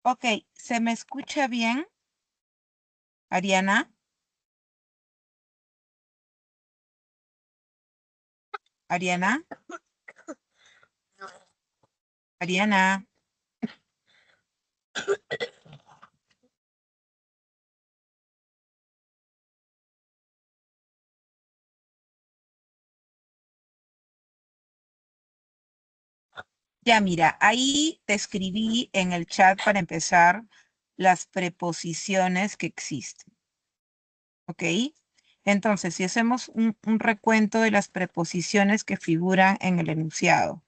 Ok, ¿se me escucha bien, Ariana? Ariana, Ariana. Ya, mira, ahí te escribí en el chat para empezar las preposiciones que existen, ¿ok? Entonces, si hacemos un recuento de las preposiciones que figuran en el enunciado,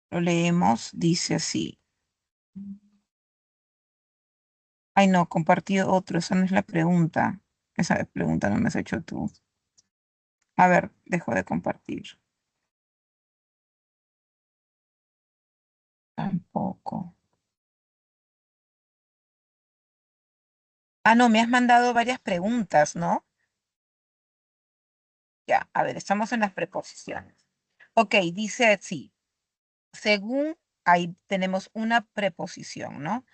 lo leemos, dice así. Ay, no, compartí otro, esa no es la pregunta. Esa pregunta no me has hecho tú. A ver, dejo de compartir. Tampoco. Ah, no, me has mandado varias preguntas, ¿no? Ya, a ver, estamos en las preposiciones. Ok, dice así. Según, ahí tenemos una preposición, ¿no?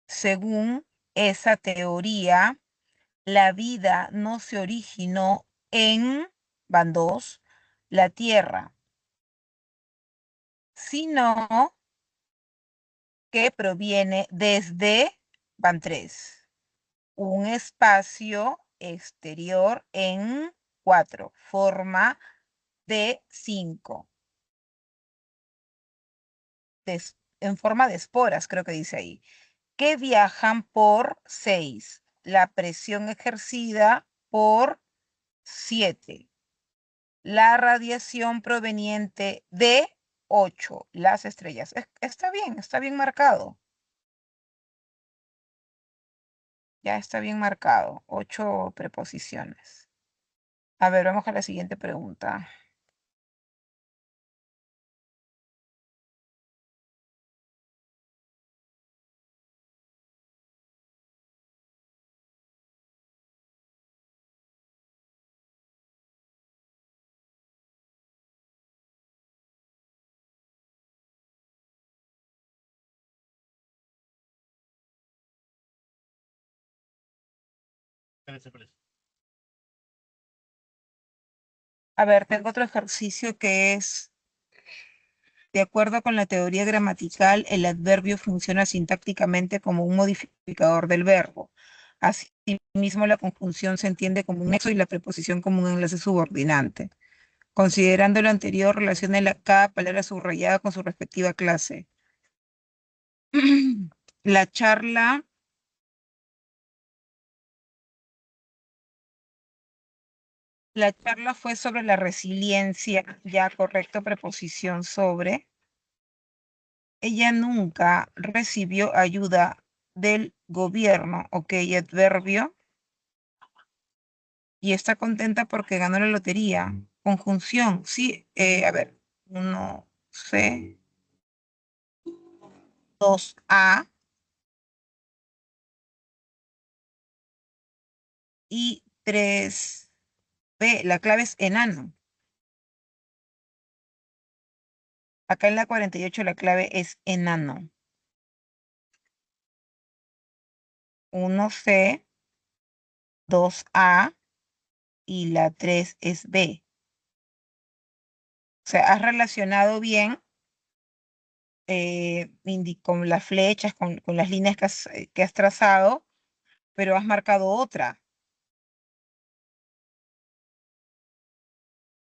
Según esa teoría, la vida no se originó en, van dos, la Tierra, sino que proviene desde, van tres, un espacio exterior en cuatro, forma de cinco, en forma de esporas, creo que dice ahí, que viajan por 6, la presión ejercida por 7, la radiación proveniente de 8, las estrellas. Está bien marcado. Ya está bien marcado. 8 preposiciones. A ver, vamos a la siguiente pregunta. A ver, tengo otro ejercicio que es, de acuerdo con la teoría gramatical, el adverbio funciona sintácticamente como un modificador del verbo. Asimismo, la conjunción se entiende como un nexo y la preposición como un enlace subordinante. Considerando lo anterior, relacione cada palabra subrayada con su respectiva clase. La charla, la charla fue sobre la resiliencia, ya correcto, preposición sobre. Ella nunca recibió ayuda del gobierno, ok, adverbio, y está contenta porque ganó la lotería. Conjunción, sí, a ver, 1C, 2A y 3B. La clave es enano. Acá en la 48 la clave es enano. 1C, 2A y la 3 es B. O sea, has relacionado bien con las flechas, con las líneas que has trazado, pero has marcado otra.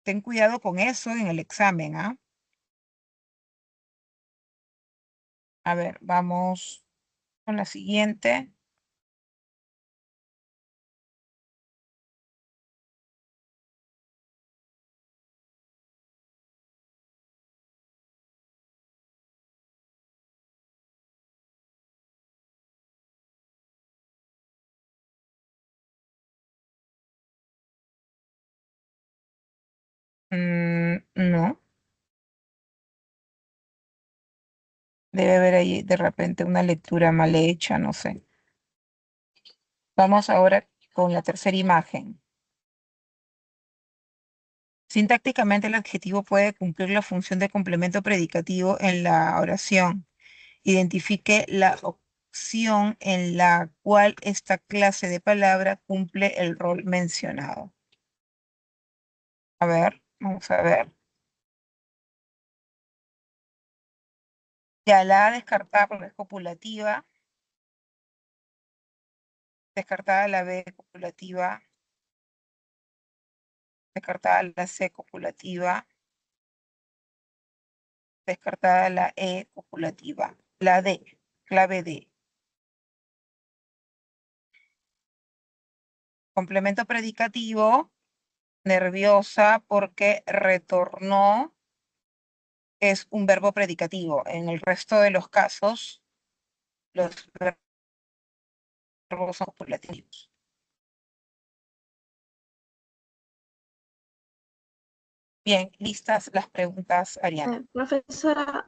Ten cuidado con eso en el examen, ¿ah? A ver, vamos con la siguiente. No, debe haber ahí de repente una lectura mal hecha, no sé. Vamos ahora con la tercera imagen. Sintácticamente el adjetivo puede cumplir la función de complemento predicativo en la oración. Identifique la opción en la cual esta clase de palabra cumple el rol mencionado. A ver, vamos a ver. Ya la A descartada porque es copulativa. Descartada la B copulativa. Descartada la C copulativa. Descartada la E copulativa. La D, clave D. Complemento predicativo, nerviosa porque retornó, es un verbo predicativo. En el resto de los casos, los verbos son copulativos. Bien, listas las preguntas, Ariana. Profesora,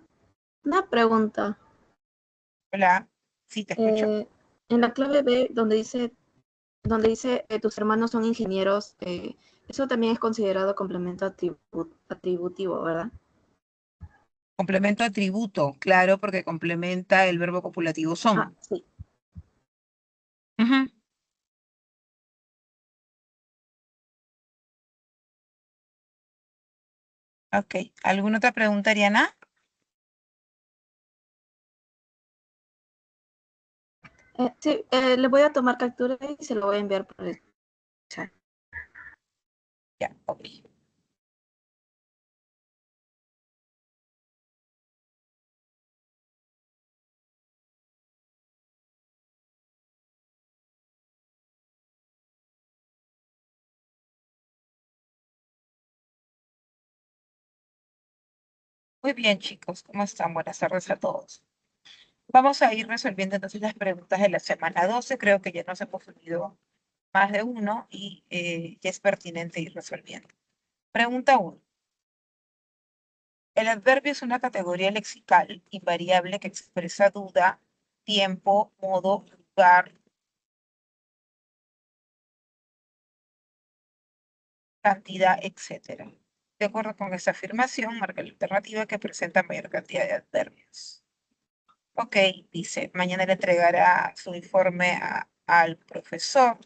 una pregunta. Hola, sí, te escucho. En la clave B, donde dice tus hermanos son ingenieros, eso también es considerado complemento atributivo, ¿verdad? Complemento atributo, claro, porque complementa el verbo copulativo Ah, son. sí. Ujú. Ok, ¿alguna otra pregunta, Ariana? Sí, le voy a tomar captura y se lo voy a enviar por el chat. Ya, ok. Muy bien, chicos, ¿cómo están? Buenas tardes a todos. Vamos a ir resolviendo entonces las preguntas de la semana 12. Creo que ya nos hemos unido más de uno y ya es pertinente ir resolviendo. Pregunta 1. El adverbio es una categoría lexical invariable que expresa duda, tiempo, modo, lugar, cantidad, etc. De acuerdo con esta afirmación, marca la alternativa que presenta mayor cantidad de adverbios. Ok, dice, mañana le entregará su informe al profesor.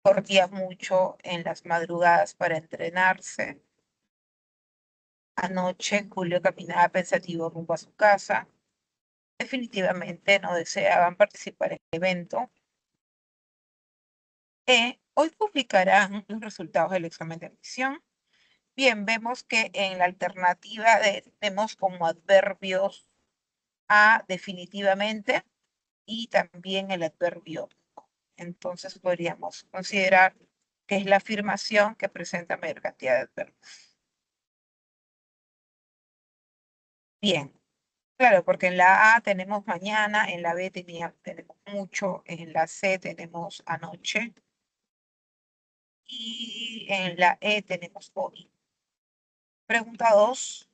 Corría mucho en las madrugadas para entrenarse. Anoche Julio caminaba pensativo rumbo a su casa. Definitivamente no deseaban participar en el evento. Hoy publicarán los resultados del examen de admisión. Bien, vemos que en la alternativa tenemos como adverbios a definitivamente y también el adverbio no. Entonces podríamos considerar que es la afirmación que presenta mayor cantidad de adverbios. Bien, claro, porque en la A tenemos mañana, en la B tenemos mucho, en la C tenemos anoche y en la E tenemos hoy. Pregunta 2,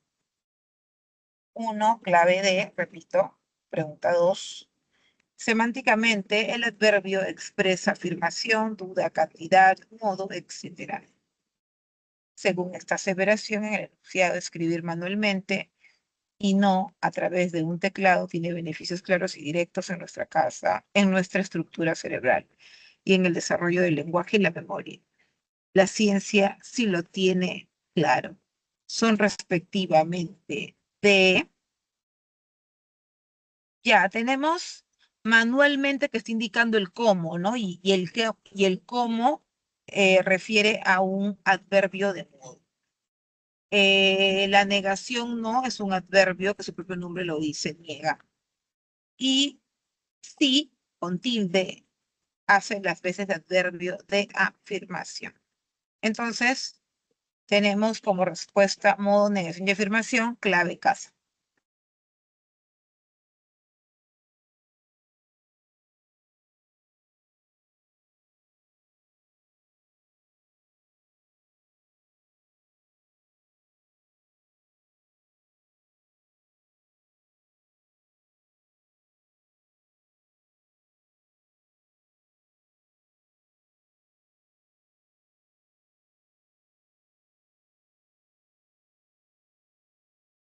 1, clave D, repito, pregunta 2. Semánticamente, el adverbio expresa afirmación, duda, cantidad, modo, etc. Según esta aseveración, en el enunciado de escribir manualmente y no a través de un teclado tiene beneficios claros y directos en nuestra casa, en nuestra estructura cerebral y en el desarrollo del lenguaje y la memoria. La ciencia sí lo tiene claro. Son respectivamente de, ya tenemos manualmente que está indicando el cómo, ¿no? Y el cómo refiere a un adverbio de modo. La negación no es un adverbio que su propio nombre lo dice, niega. Y sí, con tilde, hace las veces de adverbio de afirmación. Entonces, tenemos como respuesta modo, negación y afirmación, clave casa.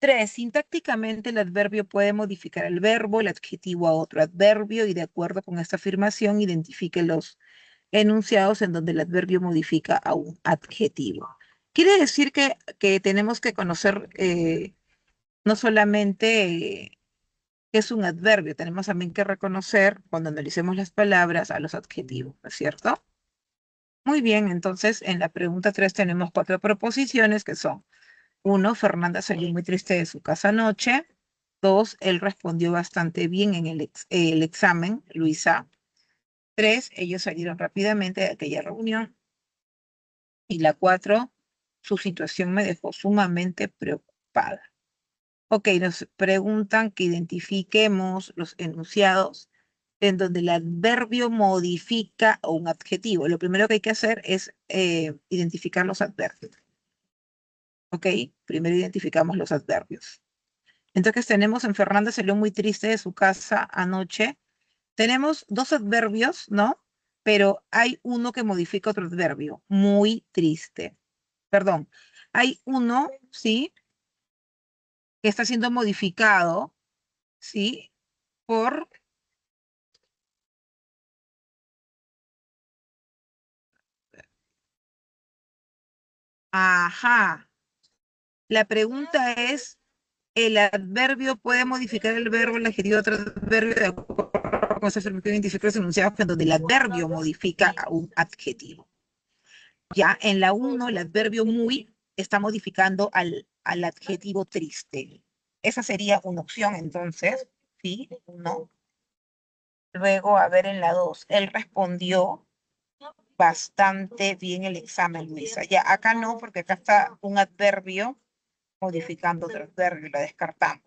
3. Sintácticamente el adverbio puede modificar el verbo, el adjetivo a otro adverbio y de acuerdo con esta afirmación identifique los enunciados en donde el adverbio modifica a un adjetivo. Quiere decir que tenemos que conocer no solamente qué es un adverbio, tenemos también que reconocer cuando analicemos las palabras a los adjetivos, ¿no es cierto? Muy bien, entonces en la pregunta 3 tenemos 4 proposiciones que son: 1, Fernanda salió muy triste de su casa anoche. 2, él respondió bastante bien en el examen, Luisa. 3, ellos salieron rápidamente de aquella reunión. Y la 4, su situación me dejó sumamente preocupada. Ok, nos preguntan que identifiquemos los enunciados en donde el adverbio modifica a un adjetivo. Lo primero que hay que hacer es identificar los adverbios. Ok, primero identificamos los adverbios. Entonces tenemos en Fernanda salió muy triste de su casa anoche. Tenemos dos adverbios, ¿no? Pero hay uno que modifica otro adverbio. Muy triste. Perdón. Hay uno, ¿sí? Que está siendo modificado, ¿sí? Por... Ajá. La pregunta es, ¿el adverbio puede modificar el verbo, el adjetivo, otro adverbio de acuerdo con esa afirmación identifica los enunciados en donde el adverbio modifica a un adjetivo? Ya en la 1, el adverbio muy está modificando al adjetivo triste. Esa sería una opción, entonces, ¿sí? No. Luego, a ver, en la 2, él respondió bastante bien el examen, Luisa. Ya, acá no, porque acá está un adverbio modificando otro adverbio, la descartamos.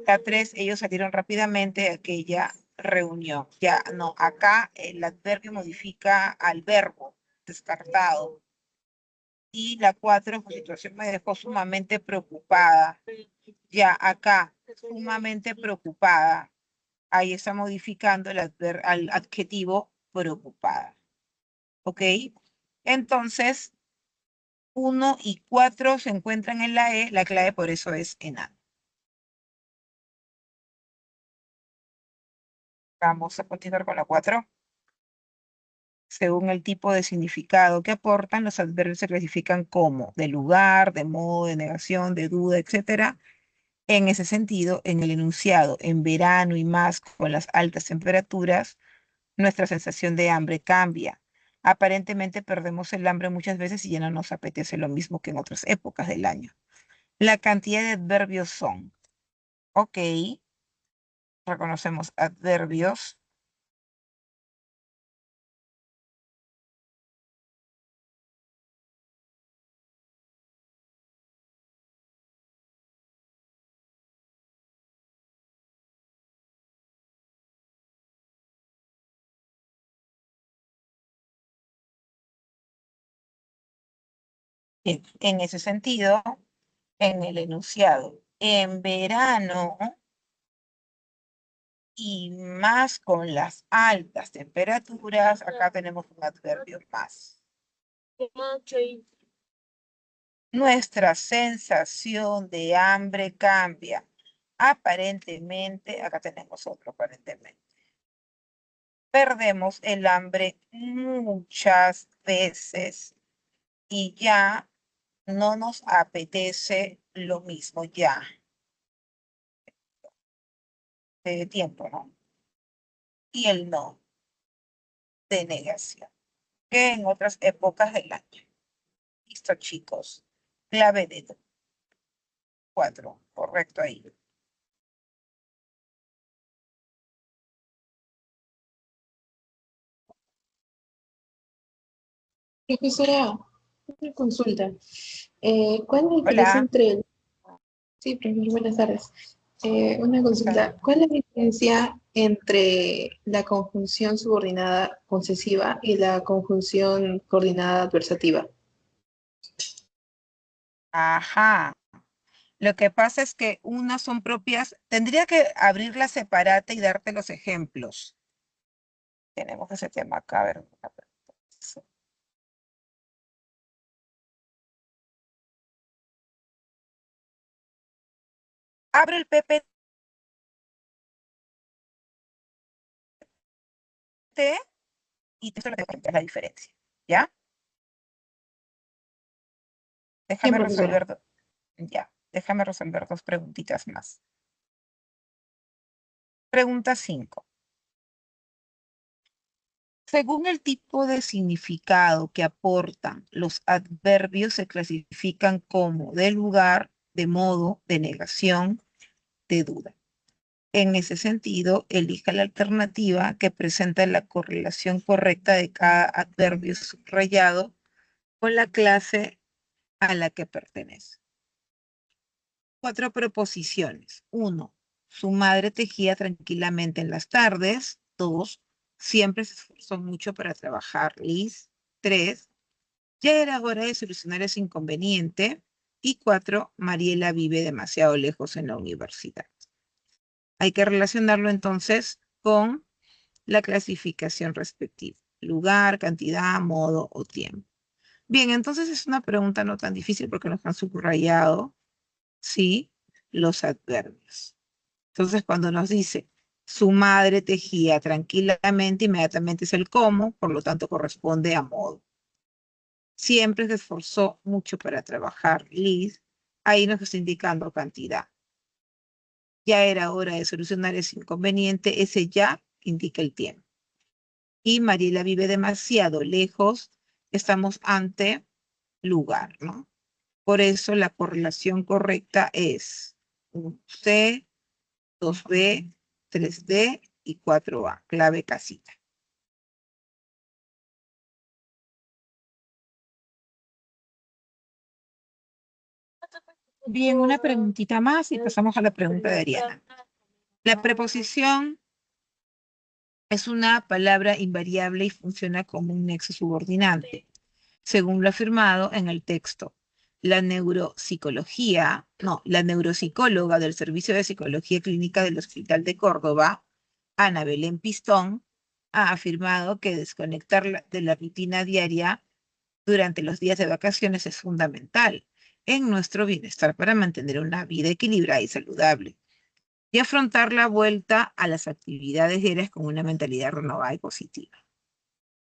La 3, ellos salieron rápidamente de aquella reunión. Ya, no, acá el adverbio modifica al verbo, descartado. Y la 4, su situación me dejó sumamente preocupada. Ya, acá, sumamente preocupada. Ahí está modificando al adjetivo preocupada. ¿Ok? Entonces, 1 y 4 se encuentran en la E, la clave por eso es enano. Vamos a continuar con la 4. Según el tipo de significado que aportan, los adverbios se clasifican como de lugar, de modo, de negación, de duda, etc. En ese sentido, en el enunciado, en verano y más con las altas temperaturas, nuestra sensación de hambre cambia. Aparentemente perdemos el hambre muchas veces y ya no nos apetece lo mismo que en otras épocas del año. La cantidad de adverbios son, ok, reconocemos adverbios. En ese sentido, en el enunciado, en verano y más con las altas temperaturas, acá tenemos un adverbio más. Nuestra sensación de hambre cambia. Aparentemente, acá tenemos otro aparentemente. Perdemos el hambre muchas veces y ya no nos apetece lo mismo ya. De tiempo, ¿no? Y el no, de negación, que en otras épocas del año. Listo, chicos. Clave de 4, correcto ahí. Profesora, una consulta. ¿Cuál es la diferencia Hola. entre Sí, profesor, buenas tardes. Una consulta. ¿Cuál es la diferencia entre la conjunción subordinada posesiva y la conjunción coordinada adversativa? Ajá. Lo que pasa es que unas son propias, tendría que abrirla separata y darte los ejemplos. Tenemos ese tema acá, a ver. Abro el PPT y te lo que la diferencia. ¿Ya? Bien, Déjame profesora. resolver, ya, déjame resolver dos preguntitas más. Pregunta 5. Según el tipo de significado que aportan, los adverbios se clasifican como de lugar, de modo, de negación, de duda. En ese sentido, elija la alternativa que presenta la correlación correcta de cada adverbio subrayado con la clase a la que pertenece. 4 preposiciones. 1. Su madre tejía tranquilamente en las tardes. 2. Siempre se esforzó mucho para trabajar. Liz. 3. Ya era hora de solucionar ese inconveniente. Y 4. Mariela vive demasiado lejos en la universidad. Hay que relacionarlo entonces con la clasificación respectiva. Lugar, cantidad, modo o tiempo. Bien, entonces es una pregunta no tan difícil porque nos han subrayado, ¿sí? Los adverbios. Entonces, cuando nos dice su madre tejía tranquilamente, inmediatamente es el cómo, por lo tanto corresponde a modo. Siempre se esforzó mucho para trabajar, Liz. Ahí nos está indicando cantidad. Ya era hora de solucionar ese inconveniente, ese ya indica el tiempo. Y Mariela vive demasiado lejos, estamos ante lugar, ¿no? Por eso la correlación correcta es 1C, 2B, 3D y 4A, clave casita. Bien, una preguntita más y pasamos a la pregunta de Ariana. La preposición es una palabra invariable y funciona como un nexo subordinante, según lo afirmado en el texto. La neuropsicóloga del Servicio de Psicología Clínica del Hospital de Córdoba, Ana Belén Pistón, ha afirmado que desconectar de la rutina diaria durante los días de vacaciones es fundamental en nuestro bienestar para mantener una vida equilibrada y saludable y afrontar la vuelta a las actividades diarias con una mentalidad renovada y positiva.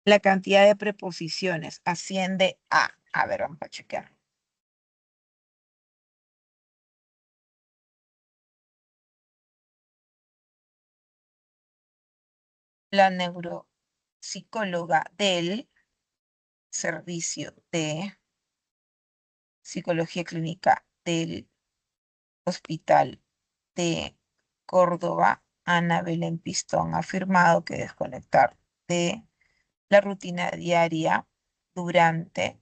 La cantidad de preposiciones asciende a ver, vamos a chequear. La neuropsicóloga del Servicio de Psicología Clínica del Hospital de Córdoba, Ana Belén Pistón, ha afirmado que desconectar de la rutina diaria durante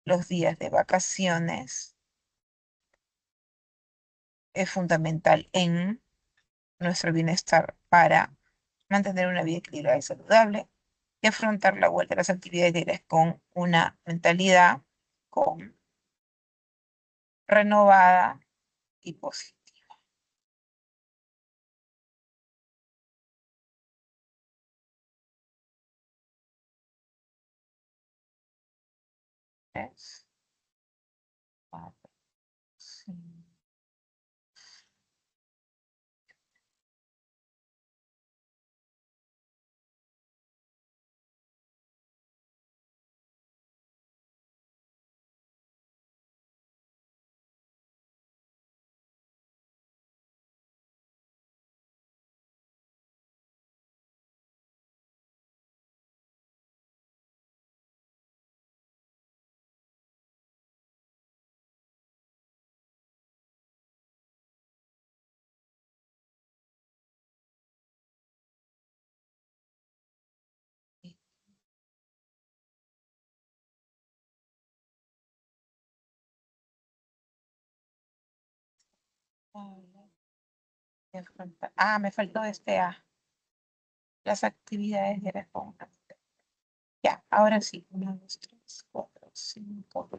los días de vacaciones es fundamental en nuestro bienestar para mantener una vida equilibrada y saludable y afrontar la vuelta a las actividades diarias con una mentalidad con renovada y positiva. Tres, cuatro, cinco. Me faltó este A. Las actividades de la compra. Ya, ahora sí. 1, 2, 3, 4, 5,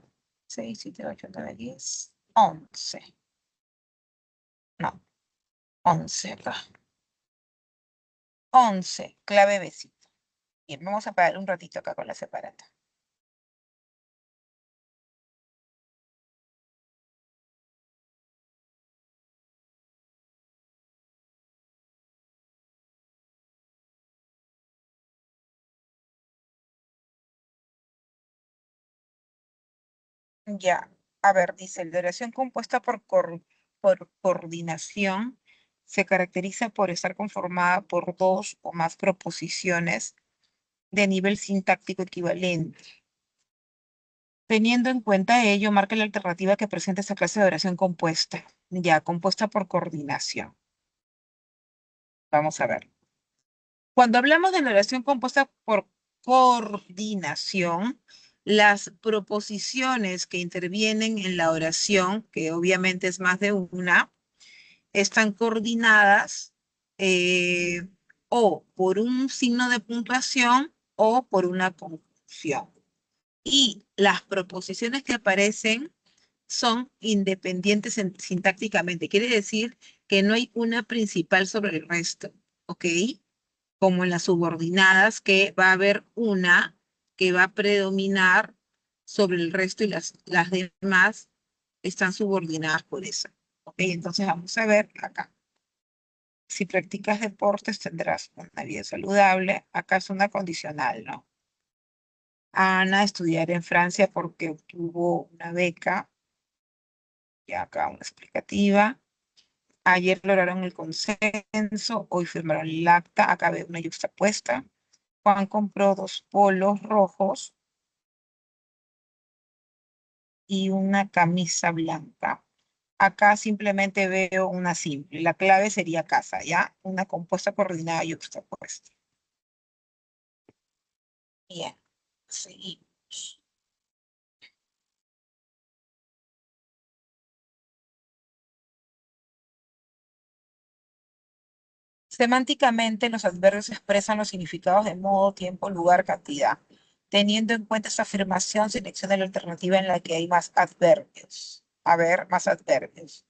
6, 7, 8, 9, 10, 11. No, 11 acá. 11, clave besito. Bien, vamos a parar un ratito acá con la separata. Ya, a ver, dice, la oración compuesta por coordinación se caracteriza por estar conformada por dos o más proposiciones de nivel sintáctico equivalente. Teniendo en cuenta ello, marca la alternativa que presenta esta clase de oración compuesta. Ya, compuesta por coordinación. Vamos a ver. Cuando hablamos de la oración compuesta por coordinación, las proposiciones que intervienen en la oración, que obviamente es más de una, están coordinadas eh, o por un signo de puntuación o por una conjunción. Y las proposiciones que aparecen son independientes sintácticamente. Quiere decir que no hay una principal sobre el resto, ¿ok? Como en las subordinadas, que va a haber una que va a predominar sobre el resto y las demás están subordinadas por eso. ¿Ok? Entonces vamos a ver acá. Si practicas deportes tendrás una vida saludable. Acá es una condicional, ¿no? Ana estudiar en Francia porque obtuvo una beca. Y acá una explicativa. Ayer lograron el consenso, hoy firmaron el acta. Acá veo una yuxtapuesta. Juan compró 2 polos rojos y una camisa blanca. Acá simplemente veo una simple. La clave sería casa, ¿ya? Una compuesta coordinada y yuxtapuesta. Bien, seguimos. Semánticamente, los adverbios expresan los significados de modo, tiempo, lugar, cantidad. Teniendo en cuenta esta afirmación, selecciona la alternativa en la que hay más adverbios. A ver, más adverbios.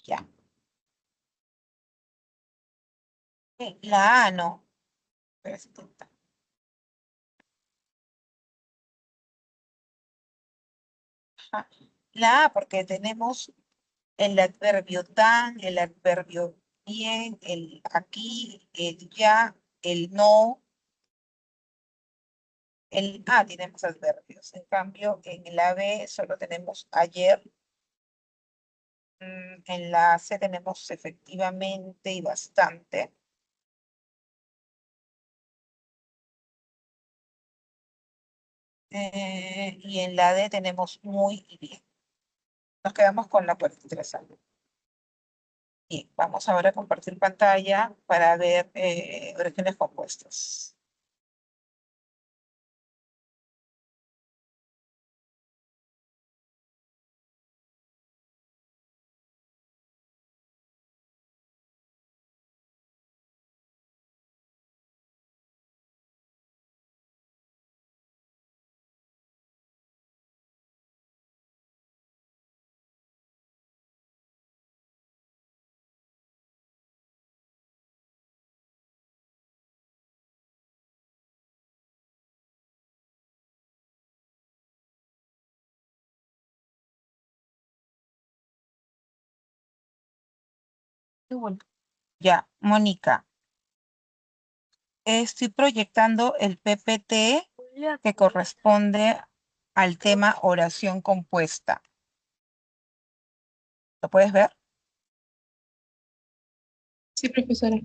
Ya. La A no. Pero es tonta. Ajá. La A, porque tenemos el adverbio tan, el adverbio bien, el aquí, el ya, el no, el A tiene más adverbios. En cambio, en la B solo tenemos ayer. En la C tenemos efectivamente y bastante. Y en la D tenemos muy y bien. Nos quedamos con la 43. Bien, vamos ahora a compartir pantalla para ver oraciones compuestas. Qué bueno. Ya, Mónica, estoy proyectando el PPT que corresponde al tema oración compuesta. ¿Lo puedes ver? Sí, profesora.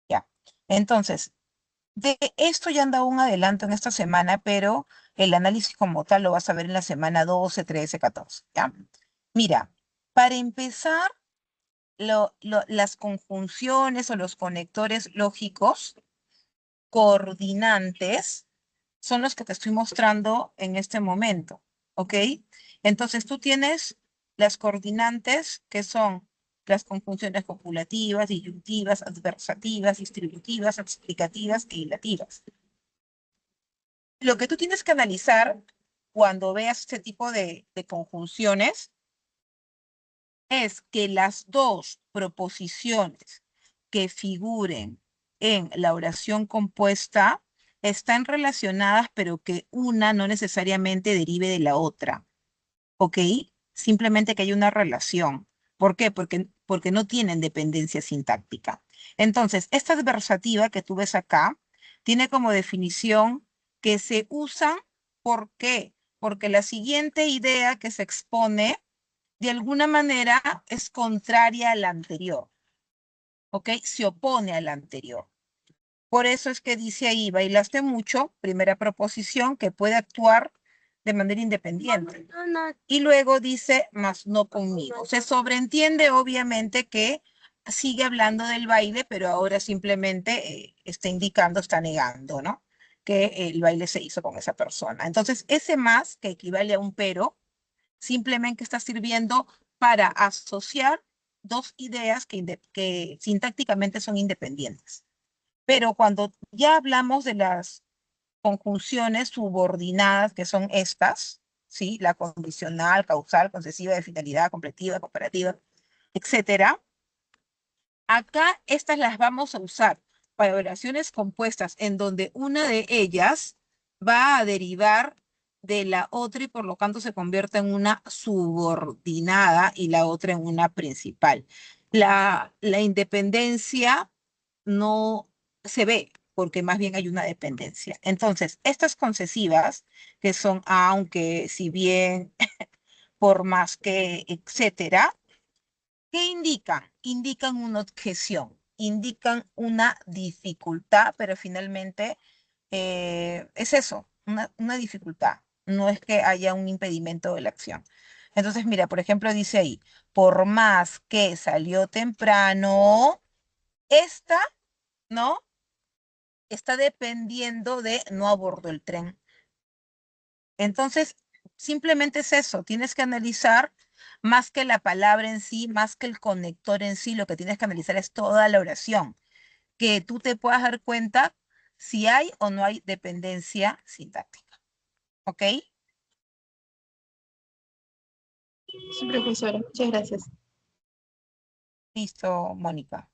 Ya. Entonces, de esto ya han dado un adelanto en esta semana, pero el análisis como tal lo vas a ver en la semana 12, 13, 14. ¿Ya? Mira, para empezar, las conjunciones o los conectores lógicos coordinantes son los que te estoy mostrando en este momento, ¿ok? Entonces tú tienes las coordinantes que son las conjunciones copulativas, disyuntivas, adversativas, distributivas, explicativas e ilativas. Lo que tú tienes que analizar cuando veas este tipo de conjunciones es que las dos proposiciones que figuren en la oración compuesta están relacionadas, pero que una no necesariamente derive de la otra, ¿ok? Simplemente que hay una relación. ¿Por qué? Porque no tienen dependencia sintáctica. Entonces, esta adversativa que tú ves acá tiene como definición que se usan, ¿por qué? Porque la siguiente idea que se expone de alguna manera es contraria a la anterior, ¿ok? Se opone a la anterior. Por eso es que dice ahí, bailaste mucho, primera proposición, que puede actuar de manera independiente. Y luego dice, más no conmigo. Se sobreentiende obviamente que sigue hablando del baile, pero ahora simplemente está indicando, está negando, ¿no? Que el baile se hizo con esa persona. Entonces, ese más, que equivale a un pero, simplemente está sirviendo para asociar dos ideas que sintácticamente son independientes. Pero cuando ya hablamos de las conjunciones subordinadas, que son estas, ¿sí? La condicional, causal, concesiva, de finalidad, completiva, comparativa, etcétera. Acá estas las vamos a usar para oraciones compuestas en donde una de ellas va a derivar de la otra y por lo tanto se convierte en una subordinada y la otra en una principal. La independencia no se ve porque más bien hay una dependencia. Entonces, estas concesivas, que son aunque, si bien, por más que, etcétera, ¿qué indican? Indican una objeción, indican una dificultad, pero finalmente es eso, una dificultad. No es que haya un impedimento de la acción. Entonces, mira, por ejemplo, dice ahí, por más que salió temprano, esta, ¿no? Está dependiendo de no abordó el tren. Entonces, simplemente es eso, tienes que analizar más que la palabra en sí, más que el conector en sí, lo que tienes que analizar es toda la oración, que tú te puedas dar cuenta si hay o no hay dependencia sintáctica. ¿Ok? Sí, profesora, muchas gracias. Listo, Mónica.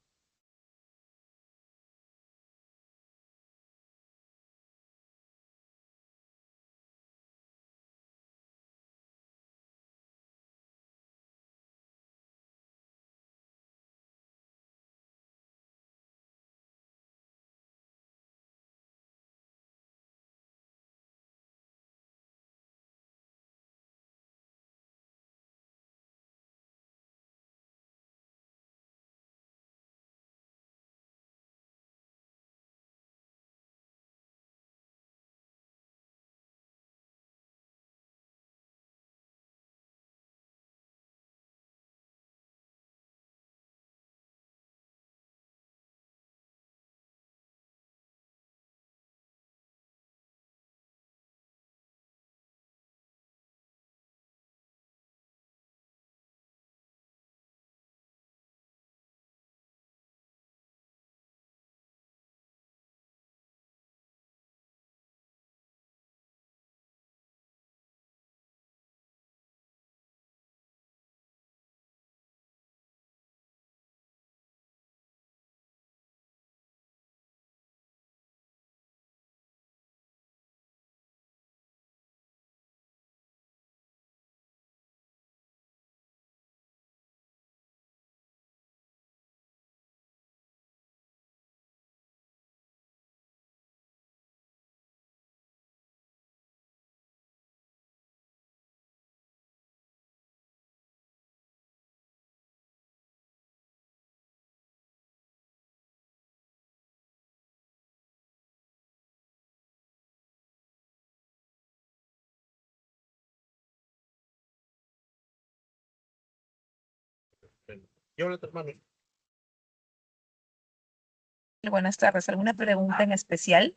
Buenas tardes. ¿Alguna pregunta en especial?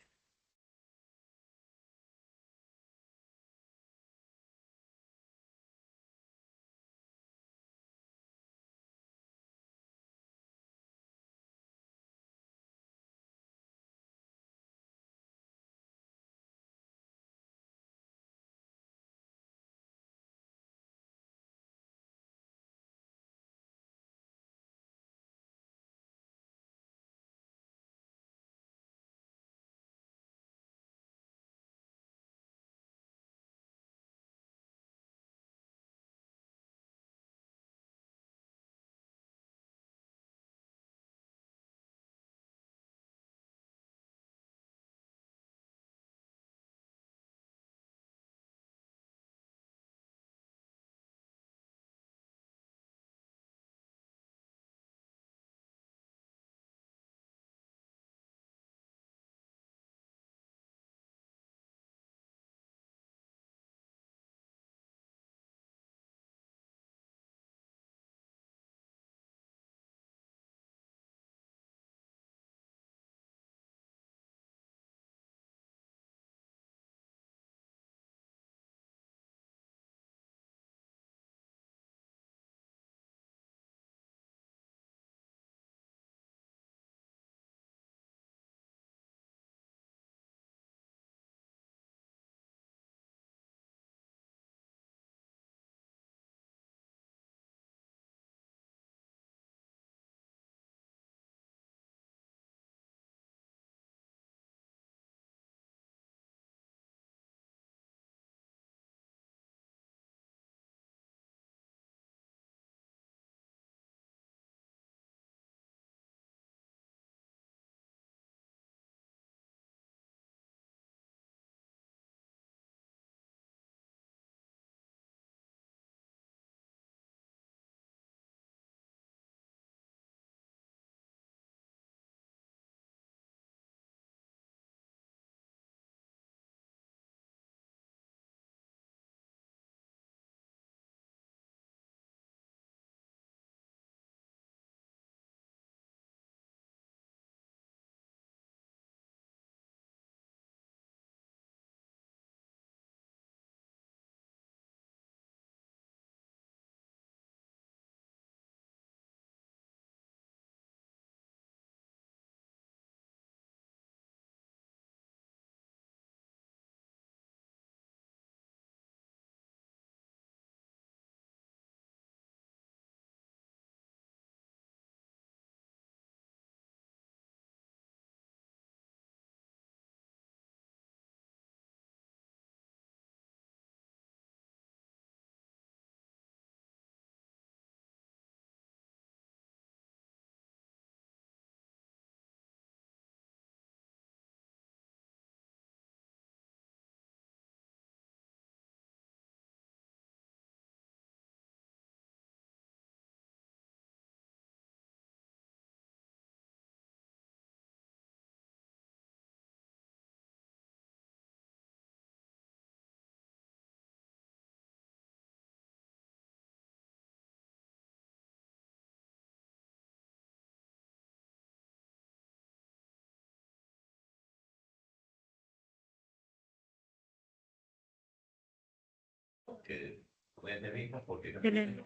Belén,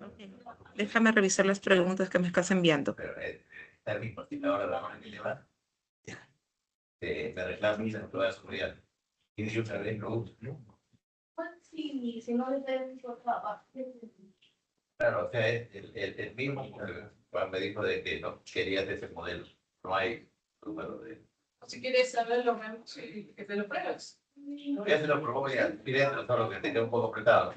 déjame revisar las preguntas que me estás enviando. Claro, o sea, el mismo Juan me dijo de que no querías ese modelo. No hay número de. Si quieres saberlo, que te lo pruebes. Ya se lo probó ya. Mire, solo que tenga un poco apretado.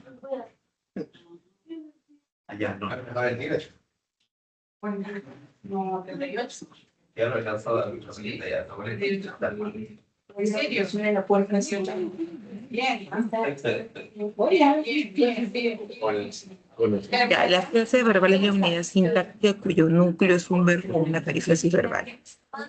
Allá no. A ver, mire. No, 38. Ya lo alcanzó la cosita ya. ¿En serio? Es una de la puerta. Bien. Ya, la frase verbal es la unidad sintáctica cuyo núcleo es un verbo o una perífrasis verbal.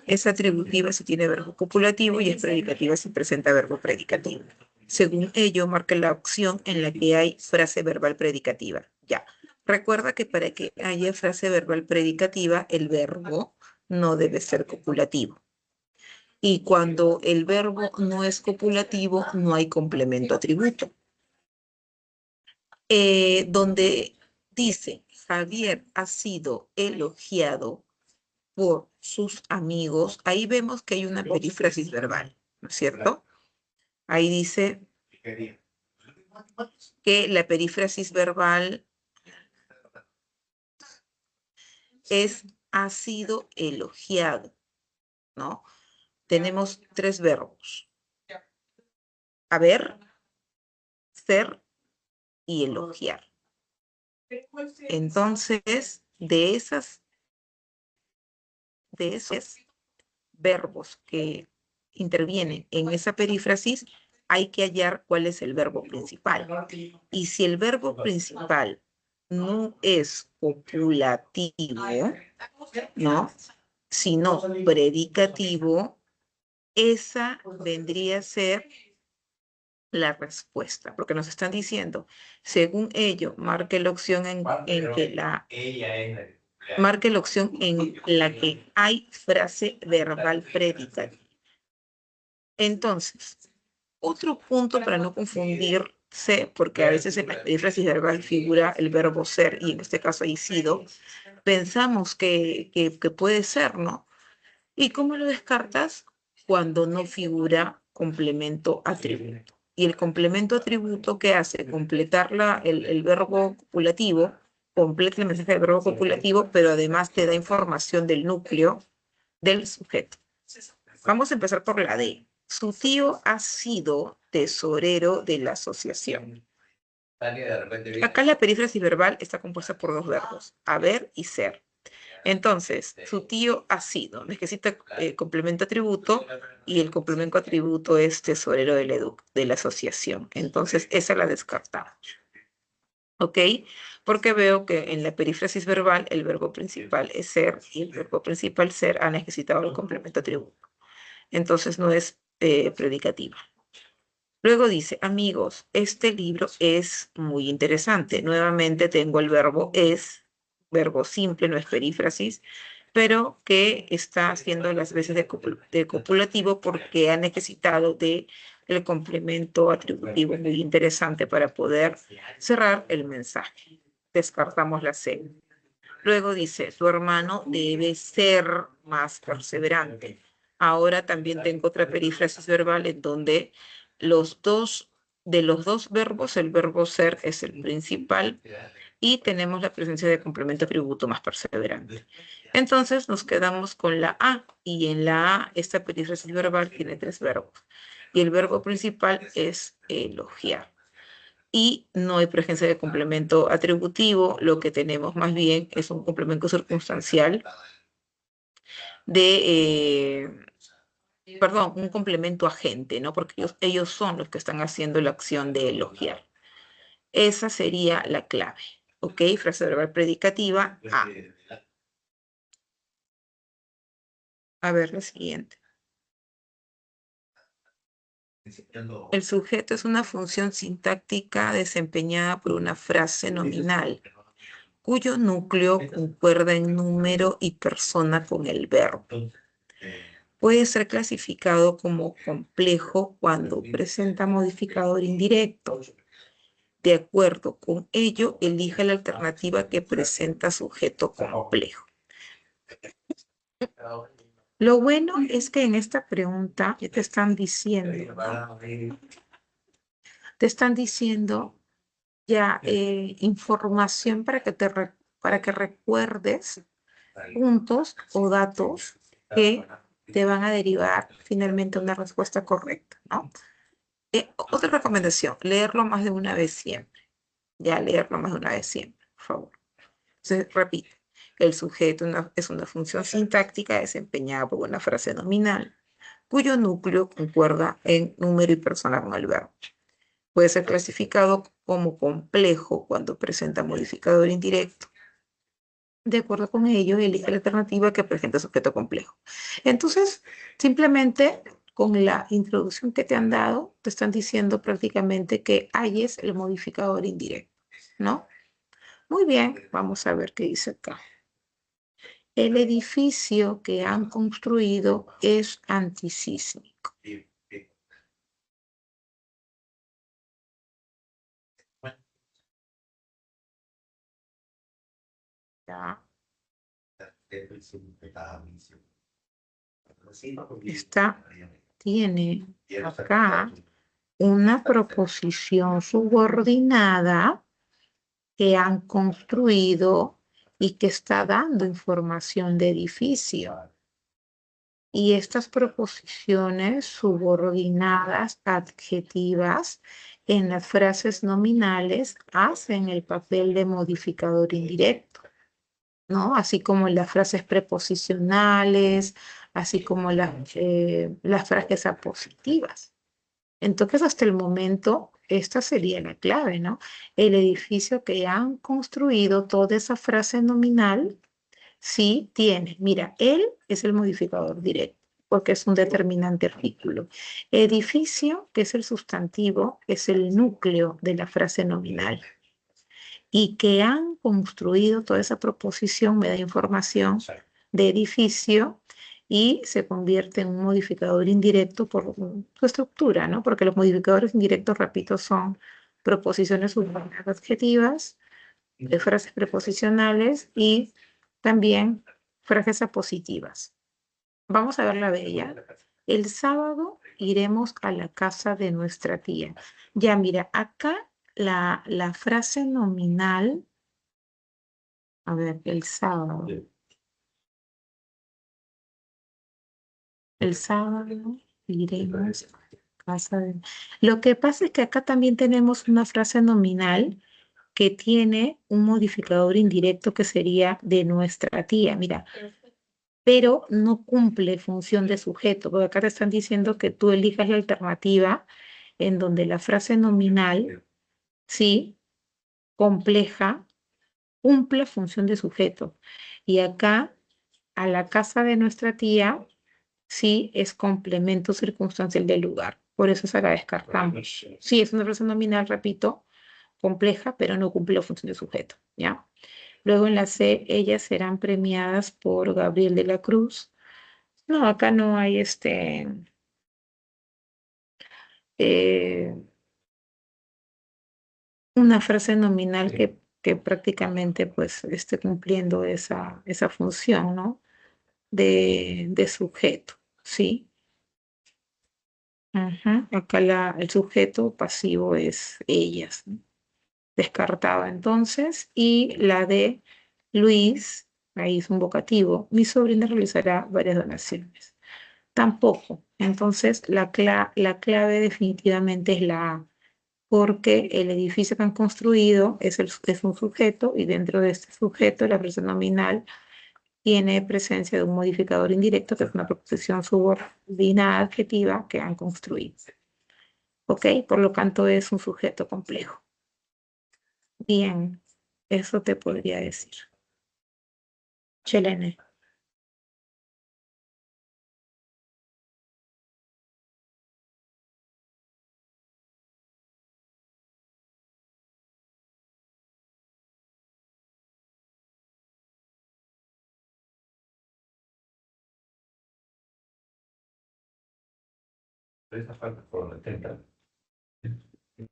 Es atributiva si tiene verbo copulativo y es predicativa si presenta verbo predicativo. Según ello, marca la opción en la que hay frase verbal predicativa. Ya. Recuerda que para que haya frase verbal predicativa, el verbo no debe ser copulativo. Y cuando el verbo no es copulativo, no hay complemento atributo. Donde dice, Javier ha sido elogiado por sus amigos, ahí vemos que hay una perífrasis verbal, ¿no es cierto? Ahí dice que la perífrasis verbal es ha sido elogiado, ¿no? Tenemos tres verbos. Haber, ser y elogiar. Entonces, de esos verbos que intervienen en esa perífrasis, hay que hallar cuál es el verbo principal. Y si el verbo principal no es copulativo, ¿no? Sino predicativo, esa vendría a ser la respuesta, porque nos están diciendo, según ello, marque la opción marque la opción en la que hay frase verbal predicativa. Entonces, otro punto para no confundirse, porque a veces en la perífrasis verbal figura el verbo ser, y en este caso hay sido, pensamos que puede ser, ¿no? ¿Y cómo lo descartas? Cuando no figura complemento atributo. Y el complemento atributo, ¿qué hace? Completar el verbo copulativo, completa el mensaje del verbo copulativo, pero además te da información del núcleo del sujeto. Vamos a empezar por la D. Su tío ha sido tesorero de la asociación. Acá la perífrasis verbal está compuesta por dos verbos, haber y ser. Entonces, su tío ha sido, necesita complemento atributo y el complemento atributo es tesorero de la asociación. Entonces, esa la descartamos. ¿Ok? Porque veo que en la perífrasis verbal el verbo principal es ser y el verbo principal ser ha necesitado el complemento atributo. Entonces, no es predicativa. Luego dice, amigos, este libro es muy interesante. Nuevamente tengo el verbo es, verbo simple, no es perífrasis, pero que está haciendo las veces de copulativo porque ha necesitado de el complemento atributivo muy interesante para poder cerrar el mensaje. Descartamos la C. Luego dice, tu hermano debe ser más perseverante. Ahora también tengo otra perífrasis verbal en donde de los dos verbos, el verbo ser es el principal y tenemos la presencia de complemento atributo más perseverante. Entonces nos quedamos con la A y en la A esta perífrasis verbal tiene tres verbos y el verbo principal es elogiar. Y no hay presencia de complemento atributivo, lo que tenemos más bien es un complemento circunstancial perdón, un complemento agente, ¿no? Porque ellos son los que están haciendo la acción de elogiar. Esa sería la clave, ¿ok? Frase verbal predicativa A. A ver, la siguiente. El sujeto es una función sintáctica desempeñada por una frase nominal, cuyo núcleo concuerda en número y persona con el verbo. Puede ser clasificado como complejo cuando presenta modificador indirecto. De acuerdo con ello, elija la alternativa que presenta sujeto complejo. Lo bueno es que en esta pregunta te están diciendo, ¿no? Te están diciendo ya información para que para que recuerdes puntos o datos que te van a derivar finalmente una respuesta correcta, ¿no? Otra recomendación, leerlo más de una vez siempre. Ya leerlo más de una vez siempre, por favor. Entonces, repite, el sujeto es una función sintáctica desempeñada por una frase nominal, cuyo núcleo concuerda en número y persona con el verbo. Puede ser clasificado como complejo cuando presenta modificador indirecto. De acuerdo con ello, elige la alternativa que presenta sujeto complejo. Entonces, simplemente con la introducción que te han dado, te están diciendo prácticamente que hay es el modificador indirecto, ¿no? Muy bien, vamos a ver qué dice acá. El edificio que han construido es antisísmico. Ya. Esta tiene acá una proposición subordinada que han construido y que está dando información de edificio. Y estas proposiciones subordinadas adjetivas en las frases nominales hacen el papel de modificador indirecto, ¿no? Así como las frases preposicionales, así como las frases apositivas. Entonces, hasta el momento, esta sería la clave, ¿no? El edificio que han construido, toda esa frase nominal, sí tiene. Mira, él es el modificador directo, porque es un determinante artículo. Edificio, que es el sustantivo, es el núcleo de la frase nominal. Y que han construido toda esa proposición me da información de edificio y se convierte en un modificador indirecto por su estructura, ¿no? Porque los modificadores indirectos, repito, son proposiciones subordinadas adjetivas, frases preposicionales y también frases apositivas. Vamos a ver la de ella. El sábado iremos a la casa de nuestra tía. Ya, mira, acá la frase nominal, a ver, el sábado. El sábado iremos a casa de... Lo que pasa es que acá también tenemos una frase nominal que tiene un modificador indirecto que sería de nuestra tía, mira, pero no cumple función de sujeto, porque acá te están diciendo que tú elijas la alternativa en donde la frase nominal, sí, compleja, cumple función de sujeto. Y acá, a la casa de nuestra tía, sí es complemento circunstancial del lugar. Por eso esa la descartamos. Sí, es una frase nominal, repito, compleja, pero no cumple la función de sujeto, ¿ya? Luego en la C, ellas serán premiadas por Gabriel de la Cruz. No, acá no hay eh, una frase nominal que prácticamente pues esté cumpliendo esa función, ¿no? De sujeto, ¿sí? Ajá. Acá el sujeto pasivo es ellas, ¿no? Descartado entonces. Y la de Luis, ahí es un vocativo, mi sobrina realizará varias donaciones. Tampoco. Entonces, la clave definitivamente es la A, porque el edificio que han construido es un sujeto y dentro de este sujeto la frase nominal tiene presencia de un modificador indirecto que es una proposición subordinada adjetiva que han construido. ¿Ok? Por lo tanto, es un sujeto complejo. Bien, eso te podría decir. Chelene. Esa parte por la tenta.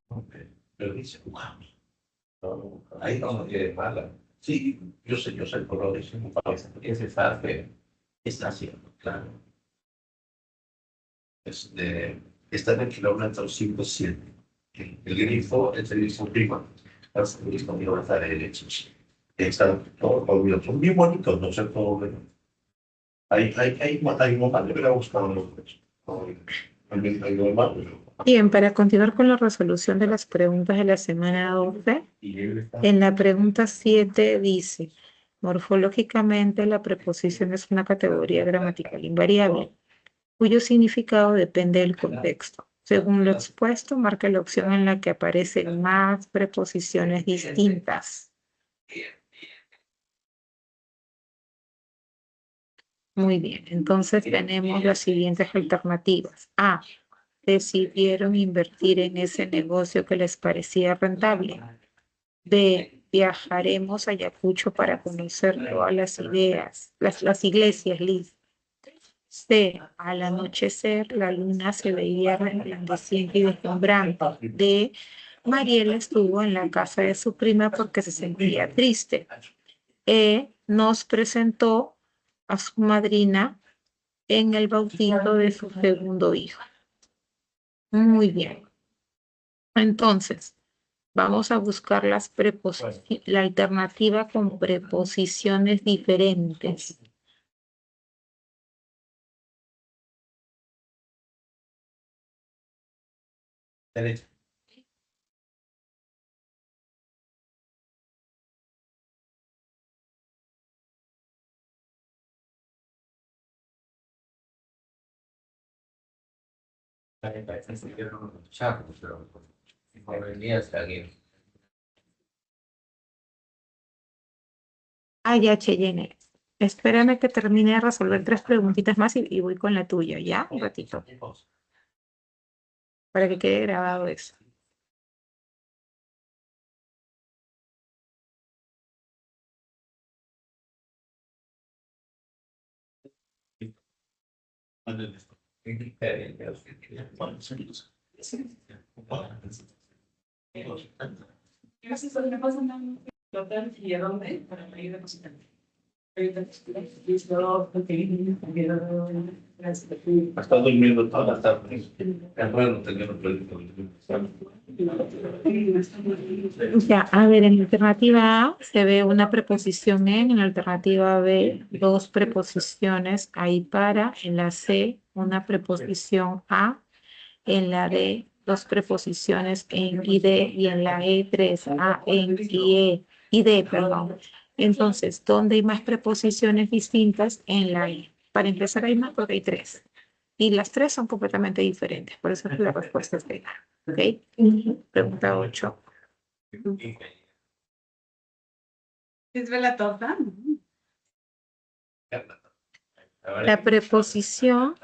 Ok. Pero dice, wow. No, ahí no tiene mala. Sí, yo sé el color de ese arte está haciendo, claro. Está en el kilómetro 107. El grifo es el grifo prima. Es el grifo mío está de derecha. Está todo colorido. Son bien bonitos, no sé todo. Hay un momento que le gustan los dos. Hay un momento. Bien, para continuar con la resolución de las preguntas de la semana 12, en la pregunta 7 dice, morfológicamente la preposición es una categoría gramatical invariable, cuyo significado depende del contexto. Según lo expuesto, marca la opción en la que aparecen más preposiciones distintas. Muy bien, entonces tenemos las siguientes alternativas. A, decidieron invertir en ese negocio que les parecía rentable. B, viajaremos a Ayacucho para conocer todas las ideas, las iglesias, Liz. C, al anochecer la luna se veía resplandeciente y deslumbrante. D, Mariela estuvo en la casa de su prima porque se sentía triste. E, nos presentó a su madrina en el bautizo de su segundo hijo. Muy bien. Entonces, vamos a buscar la alternativa con preposiciones diferentes. Derecha. Ah, ya, Cheyenne. Espérame que termine de resolver 3 preguntitas más y voy con la tuya, ¿ya? Un ratito, para que quede grabado eso. Está durmiendo toda la tarde. Es bueno tener un proyecto. Ya, a ver, en la alternativa A se ve una preposición en la alternativa B, 2 preposiciones ahí para, en la C, una preposición a, en la D, 2 preposiciones en y de, y en la E, 3 a, en y D, perdón. Entonces, ¿dónde hay más preposiciones distintas? En la E. Para empezar, hay más porque hay 3. Y las 3 son completamente diferentes, por eso es que la respuesta es B. ¿Ok? Pregunta 8. ¿Es la torta? La preposición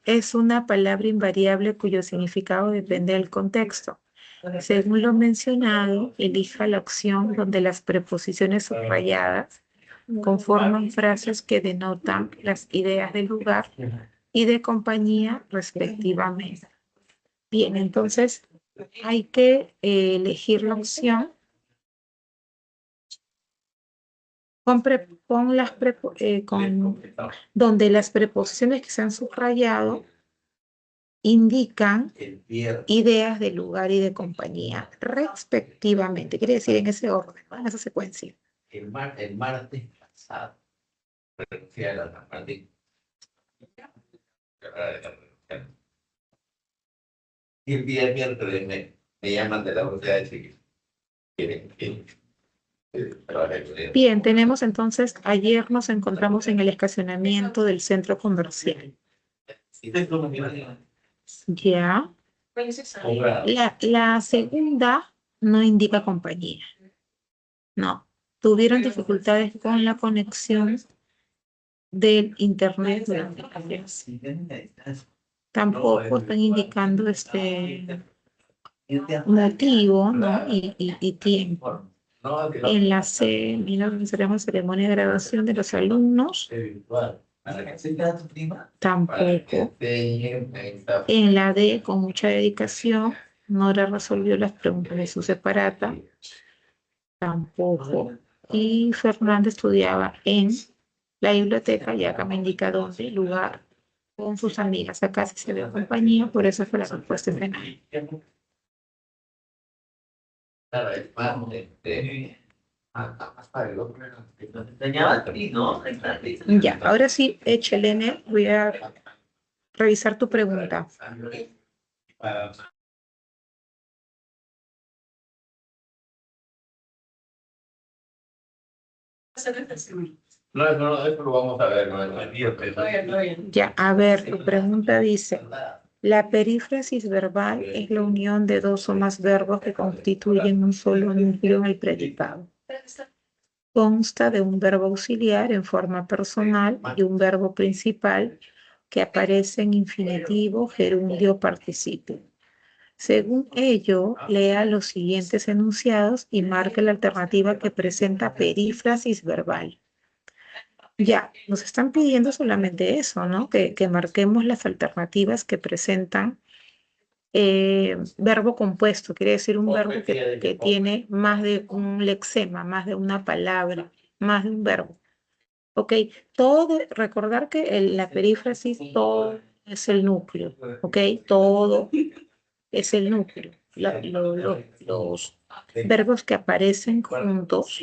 es una palabra invariable cuyo significado depende del contexto. Según lo mencionado, elija la opción donde las preposiciones subrayadas conforman frases que denotan las ideas del lugar y de compañía respectivamente. Bien, entonces hay que elegir la opción donde las preposiciones que se han subrayado indican ideas de lugar y de compañía, respectivamente. Quiere decir en ese orden, ¿no? En esa secuencia. El martes pasado, renuncié a la parte. Y el día miércoles me llaman de la universidad de Chile. Bien, tenemos entonces, ayer nos encontramos en el estacionamiento del centro comercial. Ya. La segunda no indica compañía. No. Tuvieron dificultades con la conexión del internet durante la clase. Tampoco están indicando este motivo, ¿no? y tiempo. En la C, organizaremos ceremonia de graduación de los alumnos. Tampoco. En la D, con mucha dedicación, Nora resolvió las preguntas de su separata. Tampoco. Y Fernanda estudiaba en la biblioteca, y acá me indica dónde, lugar, con sus amigas. Acá sí se ve compañía, por eso fue la respuesta final. Claro, es más más para el otro. No te enseñaba a ti, ¿no? Ya, ahora sí, Chelene, voy a revisar tu pregunta. No, eso lo vamos a ver, no, Ya, a ver, tu pregunta dice, la perífrasis verbal es la unión de dos o más verbos que constituyen un solo núcleo en el predicado. Consta de un verbo auxiliar en forma personal y un verbo principal que aparece en infinitivo, gerundio o participio. Según ello, lea los siguientes enunciados y marque la alternativa que presenta perífrasis verbal. Ya, nos están pidiendo solamente eso, ¿no? Que marquemos las alternativas que presentan verbo compuesto, quiere decir un verbo que tiene más de un lexema, más de una palabra, más de un verbo. Ok, todo, recordar que la perífrasis, todo es el núcleo, ok, todo es el núcleo. Los verbos que aparecen juntos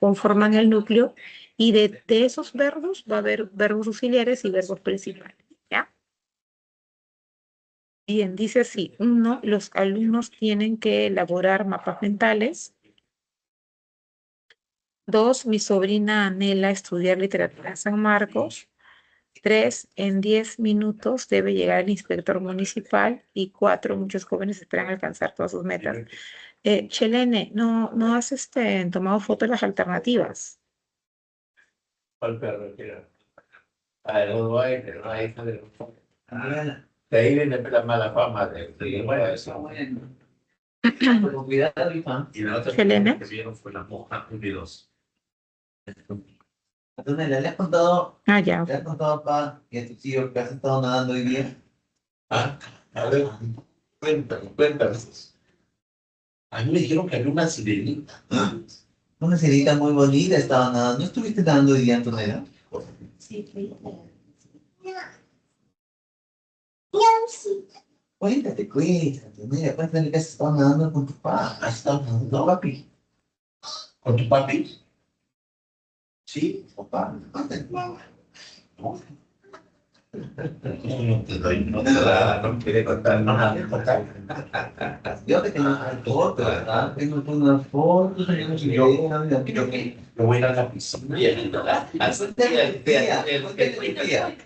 conforman el núcleo y de esos verbos va a haber verbos auxiliares y verbos principales, ¿ya? Bien, dice así, uno, los alumnos tienen que elaborar mapas mentales. Dos, mi sobrina anhela estudiar literatura en San Marcos. Tres, en 10 minutos debe llegar el inspector municipal. Y cuatro, muchos jóvenes esperan alcanzar todas sus metas. Chelene, no has tomado foto de las alternativas. ¿Cuál perro quiero? Ah, el Uruguay, pero no hay. De ahí viene la mala fama de eso. Con cuidado, hija. Y la otra Selena. que vieron fue la moja 1 y 2. Antonella, ¿le has contado, Ah, ya. le has contado a papá y a tu tío que has estado nadando hoy día? Ah, a ver, cuéntame. A mí me dijeron que había una sirenita. Una sirenita muy bonita estaba nadando. ¿No estuviste nadando hoy día, Antonella? Sí, Cuéntate, Antonella, cuéntale que has estado nadando con tu papá. ¿Has estado nadando, papi? ¿Con tu papi? Sí, Papá, cuéntale. no. No te doy, no te da, no quiere contar nada. Yo te tengo una foto, ¿verdad? Tengo una foto, tengo una Yo video. voy a ir a la piscina. Cuéntale a tu tía, cuéntale a tu tía.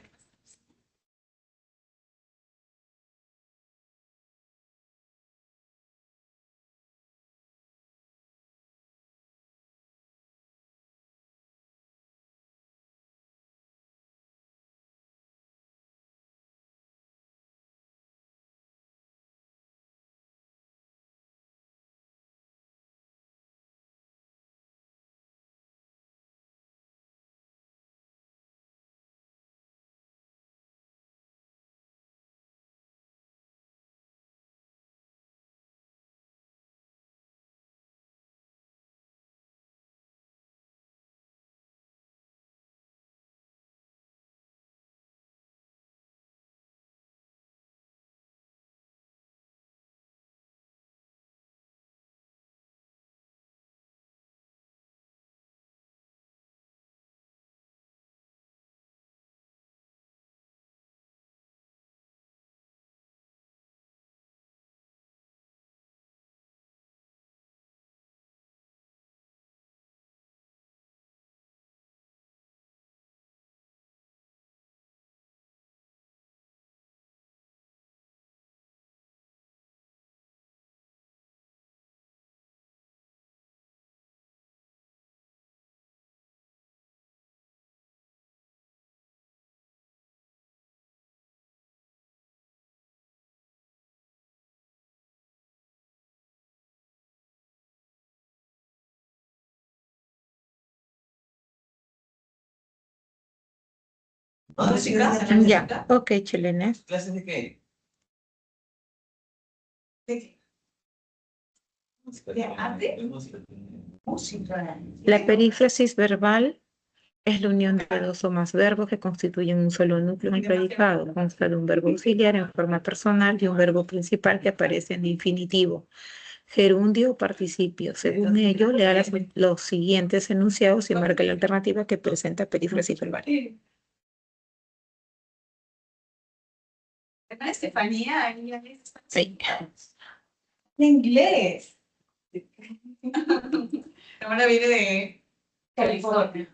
¿Música? Ya, ok, Chelene. ¿Clases de qué? La perífrasis verbal es la unión de dos o más verbos que constituyen un solo núcleo en el predicado. Consta de un verbo auxiliar en forma personal y un verbo principal que aparece en infinitivo, gerundio o participio. Según ello, lea los siguientes enunciados y marca la alternativa que presenta perífrasis verbal. Estefanía, Sí. inglés. Ahora viene de California,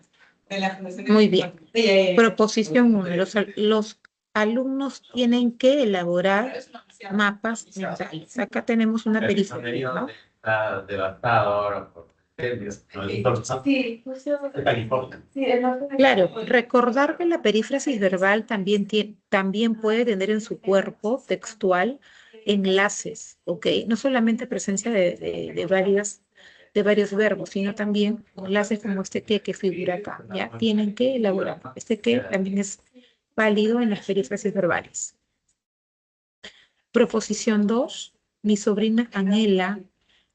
de la Fundación de Muy bien. California. Proposición 1. Los alumnos tienen que elaborar mapas mentales. Acá tenemos una perífrasis, ¿no? Está devastado ahora por incendios. Sí, justo. De California. Sí, el norte de Claro, California. recordar que la perífrasis verbal también puede tener en su cuerpo textual enlaces, ¿ok? No solamente presencia de varios verbos, sino también enlaces como este que figura acá, ¿ya? Tienen que elaborar. Este que también es válido en las perífrasis verbales. Proposición 2, mi sobrina anhela.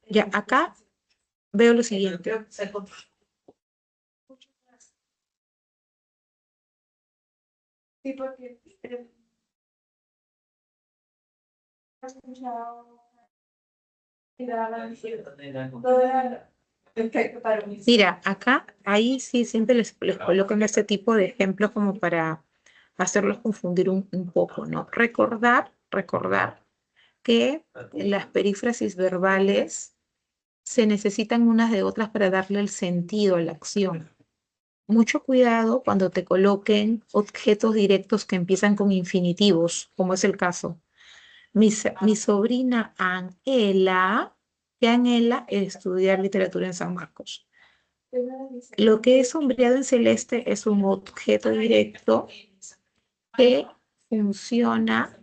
Ya, acá veo lo siguiente. Sí, porque perfecto para mí. Mira, acá, ahí sí siempre les colocan este tipo de ejemplos como para hacerlos confundir un poco, ¿no? Recordar que las perífrasis verbales se necesitan unas de otras para darle el sentido a la acción. Mucho cuidado cuando te coloquen objetos directos que empiezan con infinitivos, como es el caso. Mi sobrina Anhela, que anhela estudiar literatura en San Marcos. Lo que es sombreado en celeste es un objeto directo que funciona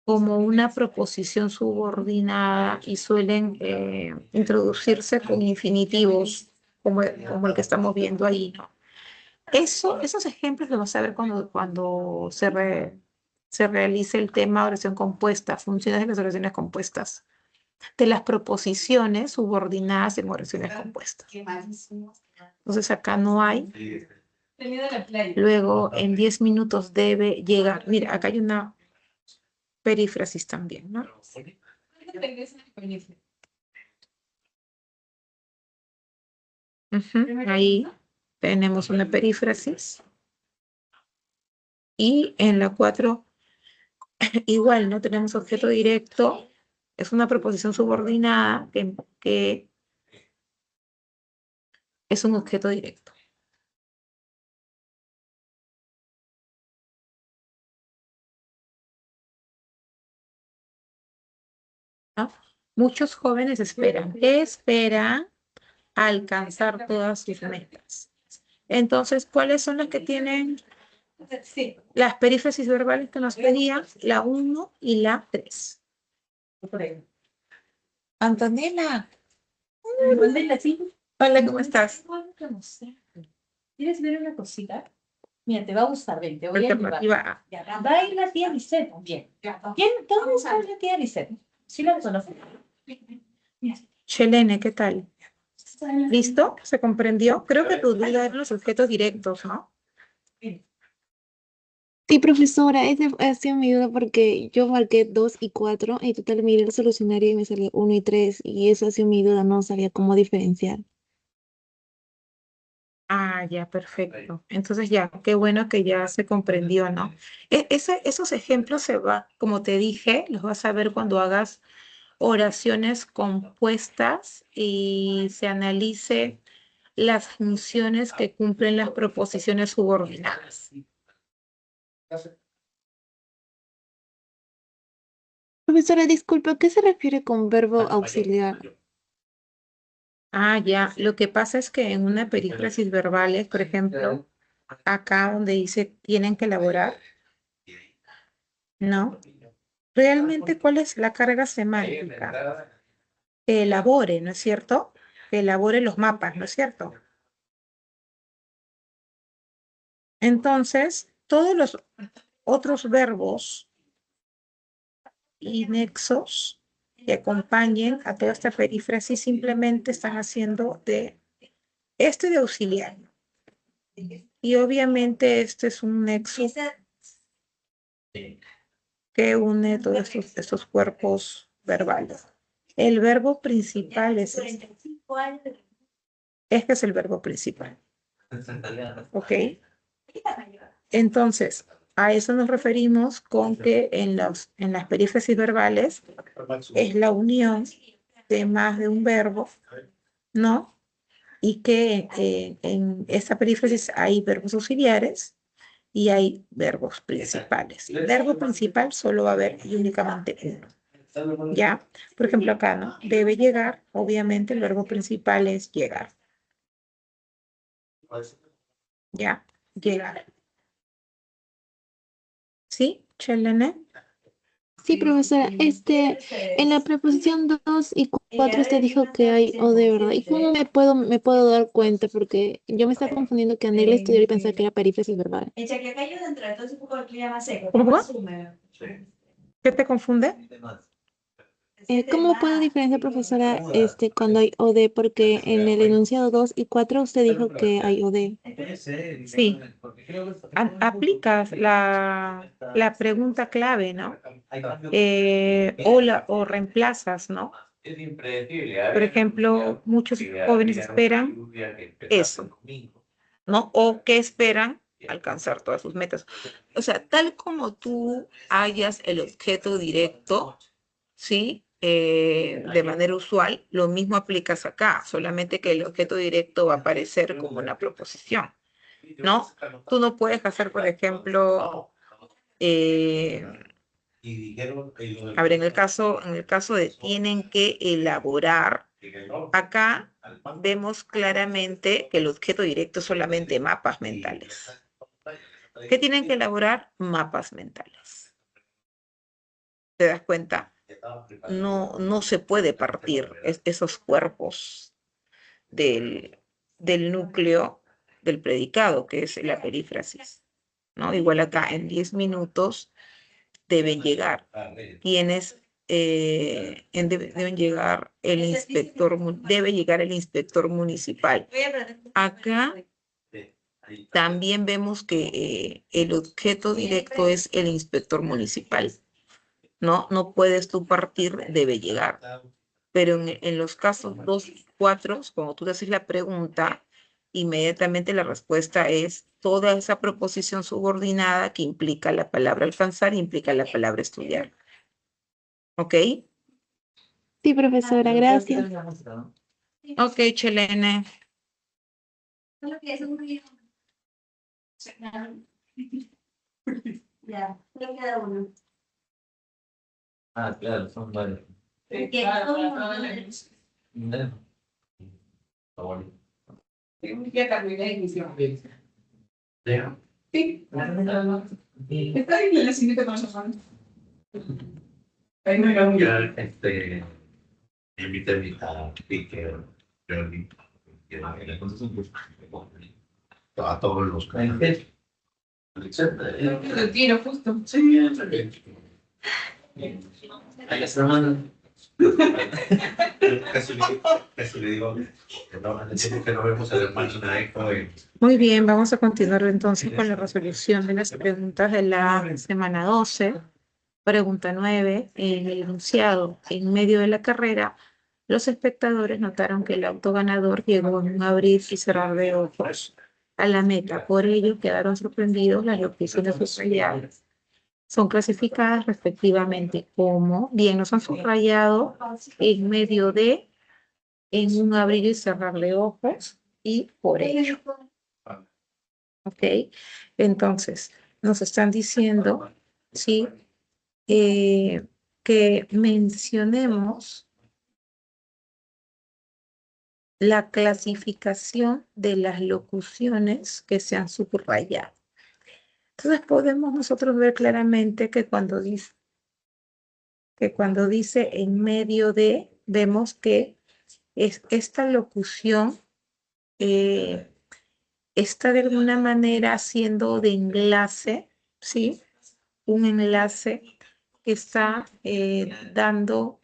como una proposición subordinada y suelen introducirse con infinitivos, como el que estamos viendo ahí, ¿no? Esos ejemplos los vas a ver cuando se realice el tema oración compuesta, funciones de las oraciones compuestas, de las proposiciones subordinadas en oraciones compuestas. Entonces acá no hay. Luego en 10 minutos debe llegar. Mira, acá hay una perífrasis también, ¿no? Ahí tenemos una perífrasis. Y en la 4, igual, no tenemos objeto directo. Es una proposición subordinada que es un objeto directo. ¿No? Muchos jóvenes esperan alcanzar todas sus metas. Entonces, ¿cuáles son las que tienen las perífrasis verbales que nos pedían? La 1 y la 3. Antonella. Hola, ¿cómo estás? ¿Quieres ver una cosita? Mira, te va a gustar, ven, te voy a llevar. Alternativa A. Ya, va a ir la tía Lisette también. ¿Dónde está la tía Lisette? ¿Sí la conoces? Chelene, ¿qué tal? ¿Listo? ¿Se comprendió? Creo que tu duda eran los objetos directos, ¿no? Sí, profesora, esa ha sido mi duda porque yo marqué 2 y 4 y total miré el solucionario y me salió 1 y 3 y eso ha sido mi duda, no sabía cómo diferenciar. Ah, ya, perfecto. Entonces ya, qué bueno que ya se comprendió, ¿no? Esos ejemplos como te dije, los vas a ver cuando hagas oraciones compuestas y se analice las funciones que cumplen las proposiciones subordinadas. Profesora, disculpe, ¿a qué se refiere con verbo auxiliar? Ah, ya. Lo que pasa es que en una perífrasis verbales, por ejemplo, acá donde dice tienen que elaborar, ¿no? Realmente, ¿cuál es la carga semántica? Que elabore, ¿no es cierto? Que elabore los mapas, ¿no es cierto? Entonces, todos los otros verbos inexos que acompañen a toda esta perífrasis simplemente están haciendo de de auxiliar. Y obviamente este es un nexo que une todos estos cuerpos verbales. El verbo principal es este. Este es el verbo principal. ¿Ok? Entonces, a eso nos referimos con que en las perífrasis verbales es la unión de más de un verbo, ¿no? Y que en esta perífrasis hay verbos auxiliares y hay verbos principales. El verbo principal solo va a haber y únicamente uno. ¿Ya? Por ejemplo, acá, ¿no? Debe llegar, obviamente el verbo principal es llegar. ¿Ya? Llegar. ¿Sí, Chelene? Sí, profesora, en la preposición 2 y 4 usted dijo que hay o de verdad. ¿Y cómo me puedo dar cuenta? Porque yo me estaba confundiendo que anhela estudiar y pensar que era perífrasis verbal. ¿Cómo? ¿Qué te confunde? ¿Cómo puedo diferenciar, profesora, cuando hay o de? Porque en el enunciado 2 y 4 usted dijo que hay o de. Sí. Aplicas la pregunta clave, ¿no? O reemplazas, ¿no? Por ejemplo, muchos jóvenes esperan eso, ¿no? O que esperan alcanzar todas sus metas. O sea, tal como tú hallas el objeto directo, ¿sí? De manera usual, lo mismo aplicas acá, solamente que el objeto directo va a aparecer como una proposición, ¿no? Tú no puedes hacer, por ejemplo, a ver, en el caso de tienen que elaborar, acá vemos claramente que el objeto directo es solamente mapas mentales. ¿Qué tienen que elaborar? Mapas mentales. ¿Te das cuenta? No se puede partir esos cuerpos del núcleo del predicado, que es la perífrasis, ¿no? Igual acá, en 10 minutos deben llegar. Deben llegar debe llegar el inspector municipal. Acá también vemos que el objeto directo es el inspector municipal. No puedes tú partir, debe llegar. Pero en los casos 2 y 4, cuando tú te haces la pregunta, inmediatamente la respuesta es toda esa proposición subordinada que implica la palabra alcanzar, implica la palabra estudiar. ¿Ok? Sí, profesora, gracias. Ok, Chelene. Ya, solo queda uno. Claro, son varios. Ya terminé la emisión. Sí. Está bien la siguiente semana. Ahí no hay algo. Ya, invité a Piquer, Jordi, a todos los canales. Retiro, justo. Sí, está bien. Ahí está, hermano. Casi le digo que no vemos el hermano Naeco. Muy bien, vamos a continuar entonces con la resolución de las preguntas de la semana 12. Pregunta 9. En el enunciado, en medio de la carrera, los espectadores notaron que el auto ganador llegó en un abrir y cerrar de ojos a la meta. Por ello, quedaron sorprendidos las locuciones subrayadas. Son clasificadas respectivamente como, bien, nos han subrayado en medio de, en un abrir y cerrar de ojos y por ello. ¿Ok? Entonces, nos están diciendo, ¿sí? Que mencionemos la clasificación de las locuciones que se han subrayado. Entonces podemos nosotros ver claramente que cuando dice en medio de, vemos que esta locución está de alguna manera haciendo de enlace, ¿sí? Un enlace que está dando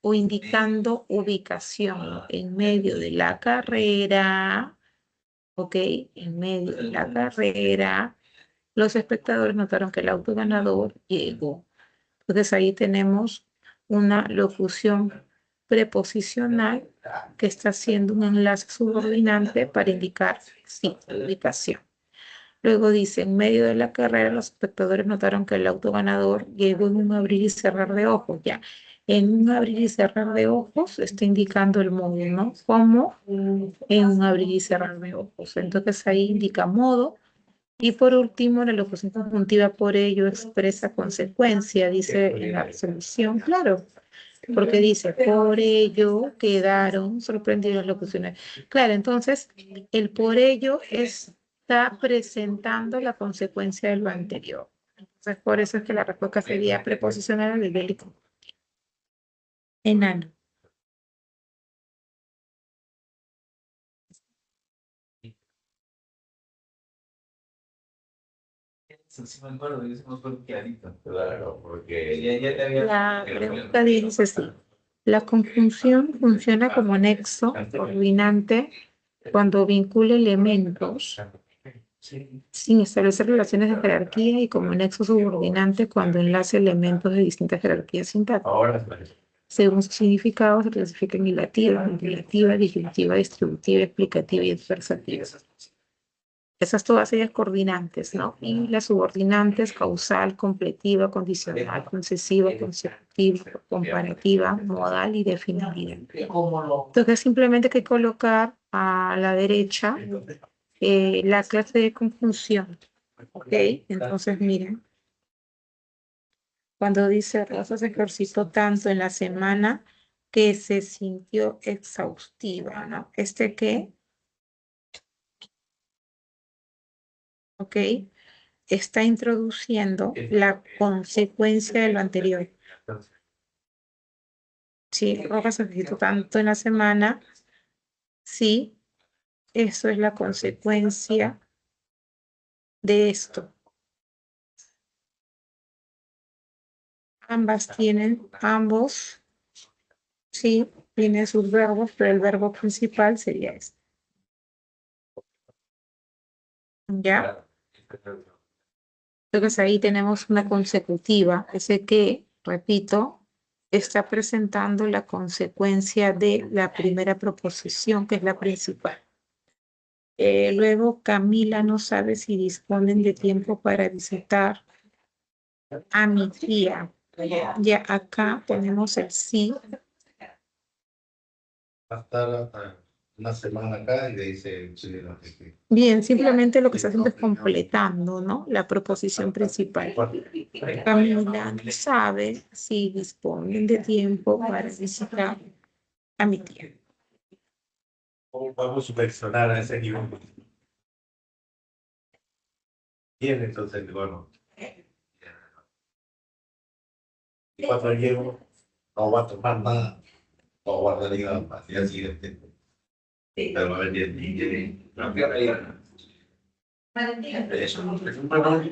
o indicando ubicación en medio de la carrera, ¿ok? En medio de la carrera, los espectadores notaron que el auto ganador llegó. Entonces ahí tenemos una locución preposicional que está haciendo un enlace subordinante para indicar sitio de ubicación. Luego dice, en medio de la carrera, los espectadores notaron que el auto ganador llegó en un abrir y cerrar de ojos. Ya, en un abrir y cerrar de ojos está indicando el modo, ¿no? Como en un abrir y cerrar de ojos. Entonces ahí indica modo. Y por último, la locución conjuntiva por ello expresa consecuencia, dice en la resolución, claro, porque dice, por ello quedaron sorprendidos las locuciones. Claro, entonces, el por ello está presentando la consecuencia de lo anterior. Entonces, por eso es que la respuesta sería preposicional al bélico. Enano. Sí me acuerdo, yo sí me acuerdo clarito. Claro, porque Ya te había... La pregunta dice así. La conjunción funciona como nexo coordinante cuando vincula elementos sin establecer relaciones de jerarquía y como nexo subordinante cuando enlace elementos de distintas jerarquías sintácticas. ahora Según su significado, se clasifica en ilativa, imperativa, disyuntiva, distributiva, explicativa y adversativa. Esas todas ellas coordinantes, ¿no? Y las subordinantes, causal, completiva, condicional, concesiva, consecutiva, comparativa, modal y definitiva. Entonces simplemente hay que colocar a la derecha la clase de conjunción. ¿Ok? Entonces miren, cuando dice Rosa se ejercitó tanto en la semana que se sintió exhaustiva, ¿no? ¿Este qué? ¿Ok? Está introduciendo la consecuencia de lo anterior. Sí, Rosa se ejercitó tanto en la semana, sí, eso es la consecuencia de esto. Ambos, sí, tienen sus verbos, pero el verbo principal sería este. ¿Ya? Entonces ahí tenemos una consecutiva, ese que, repito, está presentando la consecuencia de la primera proposición, que es la principal. Luego Camila no sabe si disponen de tiempo para visitar a mi tía. Ya acá ponemos el sí. hasta una semana acá y le dice chileno que Bien, simplemente lo que está haciendo es completando, ¿no? La proposición principal. Camila no sabe si disponen de tiempo para visitar a mi tía. vamos a subvencionar a ese nivel. Bien, entonces, bueno. Y cuando llego, no voy a tomar nada, no voy a guardar al día siguiente. Pero va a venir el DJ, la guerra. Eso no es un problema.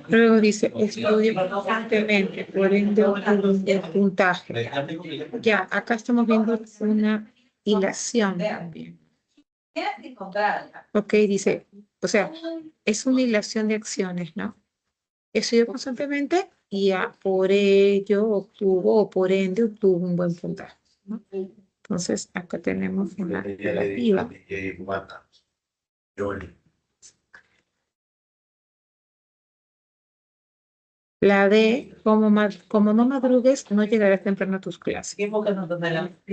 Luego dice, estudio constantemente, por ende el puntaje. Ya, acá estamos viendo una hilación también. Ok, dice, o sea, es una hilación de acciones, ¿no? Estudió constantemente y ya por ello obtuvo, o por ende obtuvo un buen puntaje, ¿no? Entonces, acá tenemos una relativa. La D, como no madrugues, no llegarás temprano a tus clases.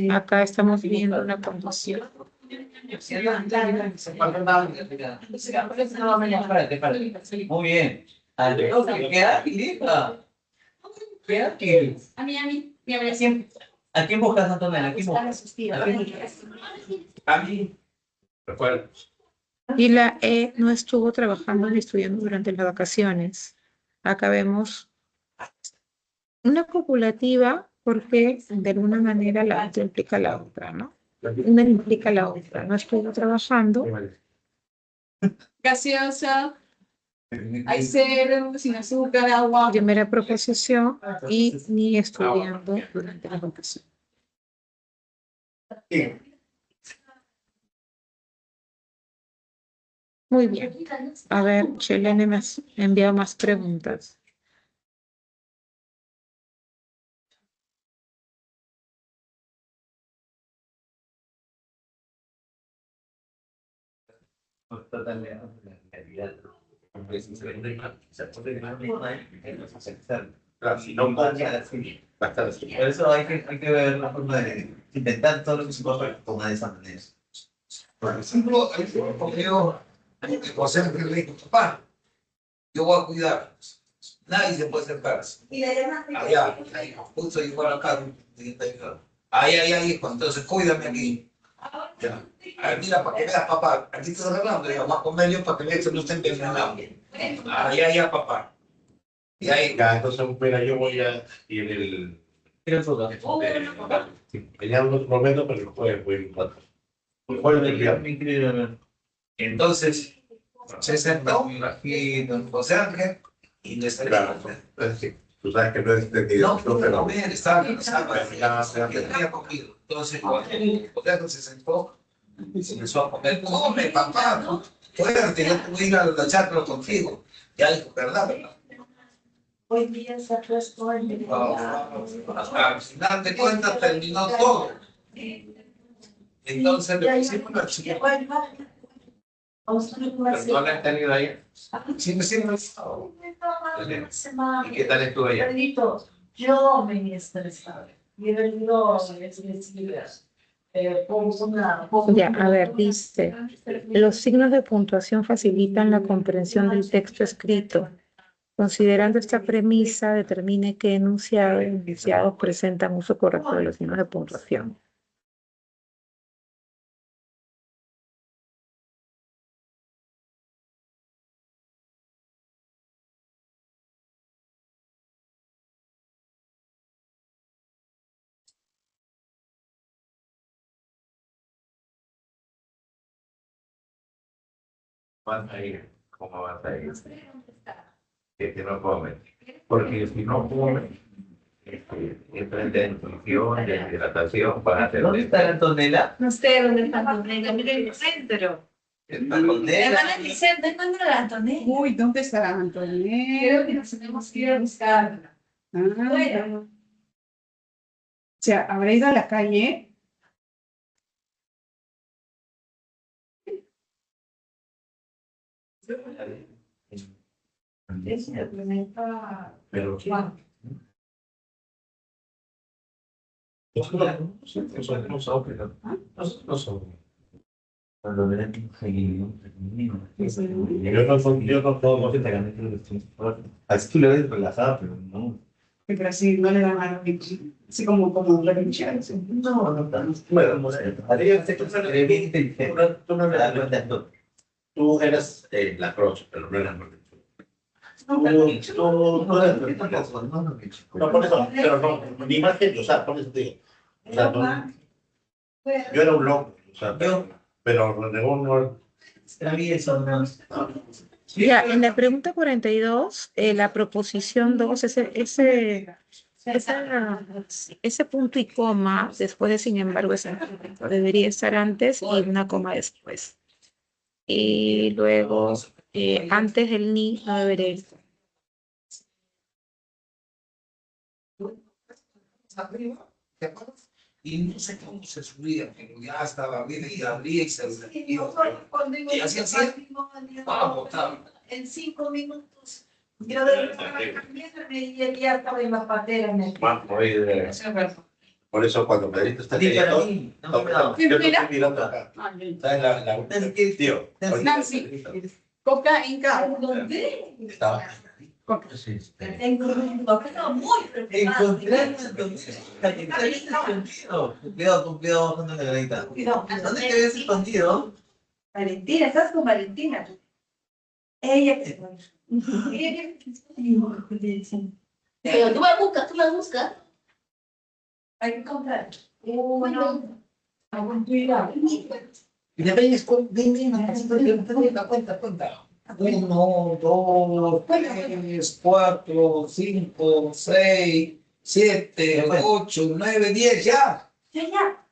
Acá estamos viendo una condición. Muy bien. ¿Qué ágil, hija? ¿Qué ágil? A mí, siempre. ¿A quién buscas, Antonella? ¿A quién buscas? A mí. Recuerdo. Y la E no estuvo trabajando ni estudiando durante las vacaciones. Acá vemos una copulativa porque de alguna manera la otra implica la otra, ¿no? Una implica la otra. No estuvo trabajando. Gaseosa. Hay cero, sin azúcar, agua. Primera proposición y ni estudiando durante las vacaciones. Sí. Muy bien. A ver, Chelene me ha enviado más preguntas. Claro, si no cambia, va a estar así. Por eso hay que ver la forma de intentar todo lo que se pueda tomar de esa manera. Por ejemplo, hay un conmigo que José me dijo, papá, yo voy a cuidar. Nadie se puede acercarse. Allá, ahí, justo igual acá. Ahí, hijo, entonces cuídame aquí. Ya. A ver, mira, para que veas, papá, aquí estás agarrando, ya, vas a comer yo para que veas que no esté envenenado. Allá, papá. Y ahí, Ya, entonces, mira, yo voy a ir en otro momento, pero el jueves voy a ir. El jueves del día. entonces, se sentó José Ángel y le Claro, sí. Tú sabes que no es entendido. no pudo comer, estaba cansado, había comido. Entonces, cuando José Ángel se sentó y se empezó a comer, come, papá, ¿no? Fuerte, yo te voy a ir a la charla contigo. Ya dijo, ¿verdad? Hoy día se ha puesto el Al final de cuentas terminó todo. Entonces le pusimos la chica. ¿No la han tenido ahí? Siempre. ¿Y qué tal estuvo allá? Yo me estresaba. Y el Dios Ya, a ver, dice, los signos de puntuación facilitan la comprensión del texto escrito. Considerando esta premisa, determine qué enunciado y enunciados presentan uso correcto de los signos de puntuación. Vas a ir, ¿cómo vas a ir? Que no come. Porque si no come, entra en desnutrición, de hidratación, para hacer. ¿Dónde está la Antonella? No sé dónde está Antonella, mira el centro. ¿La Antonella? Hermana Vicente, encuentra la Antonella. Uy, ¿dónde estará Antonella? Creo que nos tenemos que ir a buscarla. O sea, ¿habrá ido a la calle? Es el planeta. Pero Juan. no son. Cuando ven Yo no puedo te gané. Así tú le ves relajada, pero no. Pero así no le dan a la pinche. Así como relinchar. No tanto. Bueno, María, bien inteligente. Tú no le das cuenta de esto. Tú eras la cross, pero no eras norte. No, No, por eso, pero no, ni más que yo, o sea, por eso te digo. O sea, no, yo era un loco, o sea, pero renegó no. está bien eso, ¿no? Ya, en la pregunta 42, la proposición 2, ese punto y coma, después de sin embargo, debería estar antes y una coma después. Y luego, antes del ni, no debería estar. Arriba, ¿te acuerdas? Y no sé cómo se subía, pero ya estaba bien y abría y se subía. Y así hacía. Vamos, En 5 minutos. Yo de cambiarme y él ya estaba en la patera. Por eso cuando Pedrito está callado, yo lo estoy mirando acá. ¿Sabes tío? Nancy, coca en cada. ¿Dónde? Estaba. Tengo muy preocupado. Cuidado, bajando la granita. ¿Dónde te ves escondido? Valentina, estás con Valentina. Ella que pero tú me buscas. Hay que comprar. Bueno, algún cuidado. Y le veis con cuenta. 1, 2, 3, 4, 5, 6, 7, 8, 9, 10, ya. Ya, ya.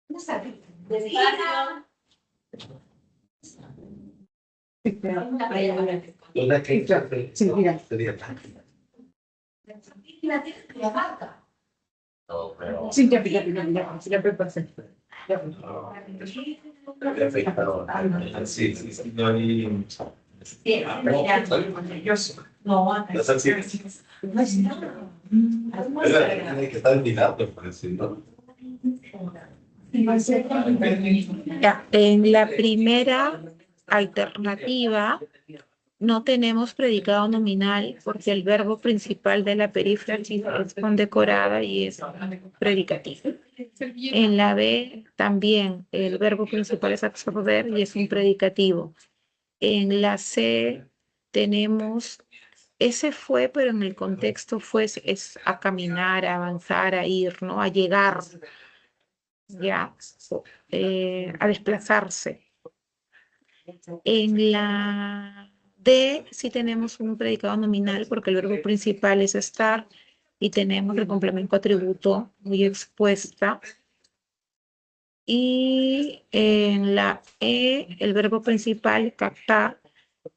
No sabe. Despacio. ¿Dónde que Sí, mira. La tienes que la marca. No, pero. Sí, ya, perfecto. Ya, Había afectado. Sí, sí, sí. No hay. No, No sé si. no es nada. Tiene que estar mirando, parece, ¿no? Ya, en la primera alternativa no tenemos predicado nominal porque el verbo principal de la perífrasis es condecorada y es predicativo. En la B también el verbo principal es absorber y es un predicativo. En la C tenemos, ese fue, pero en el contexto fue es a caminar, a avanzar, a ir, ¿no? A llegar, ya, a desplazarse. En la D sí tenemos un predicado nominal porque el verbo principal es estar y tenemos el complemento atributo muy expuesta. Y en la E el verbo principal, captar,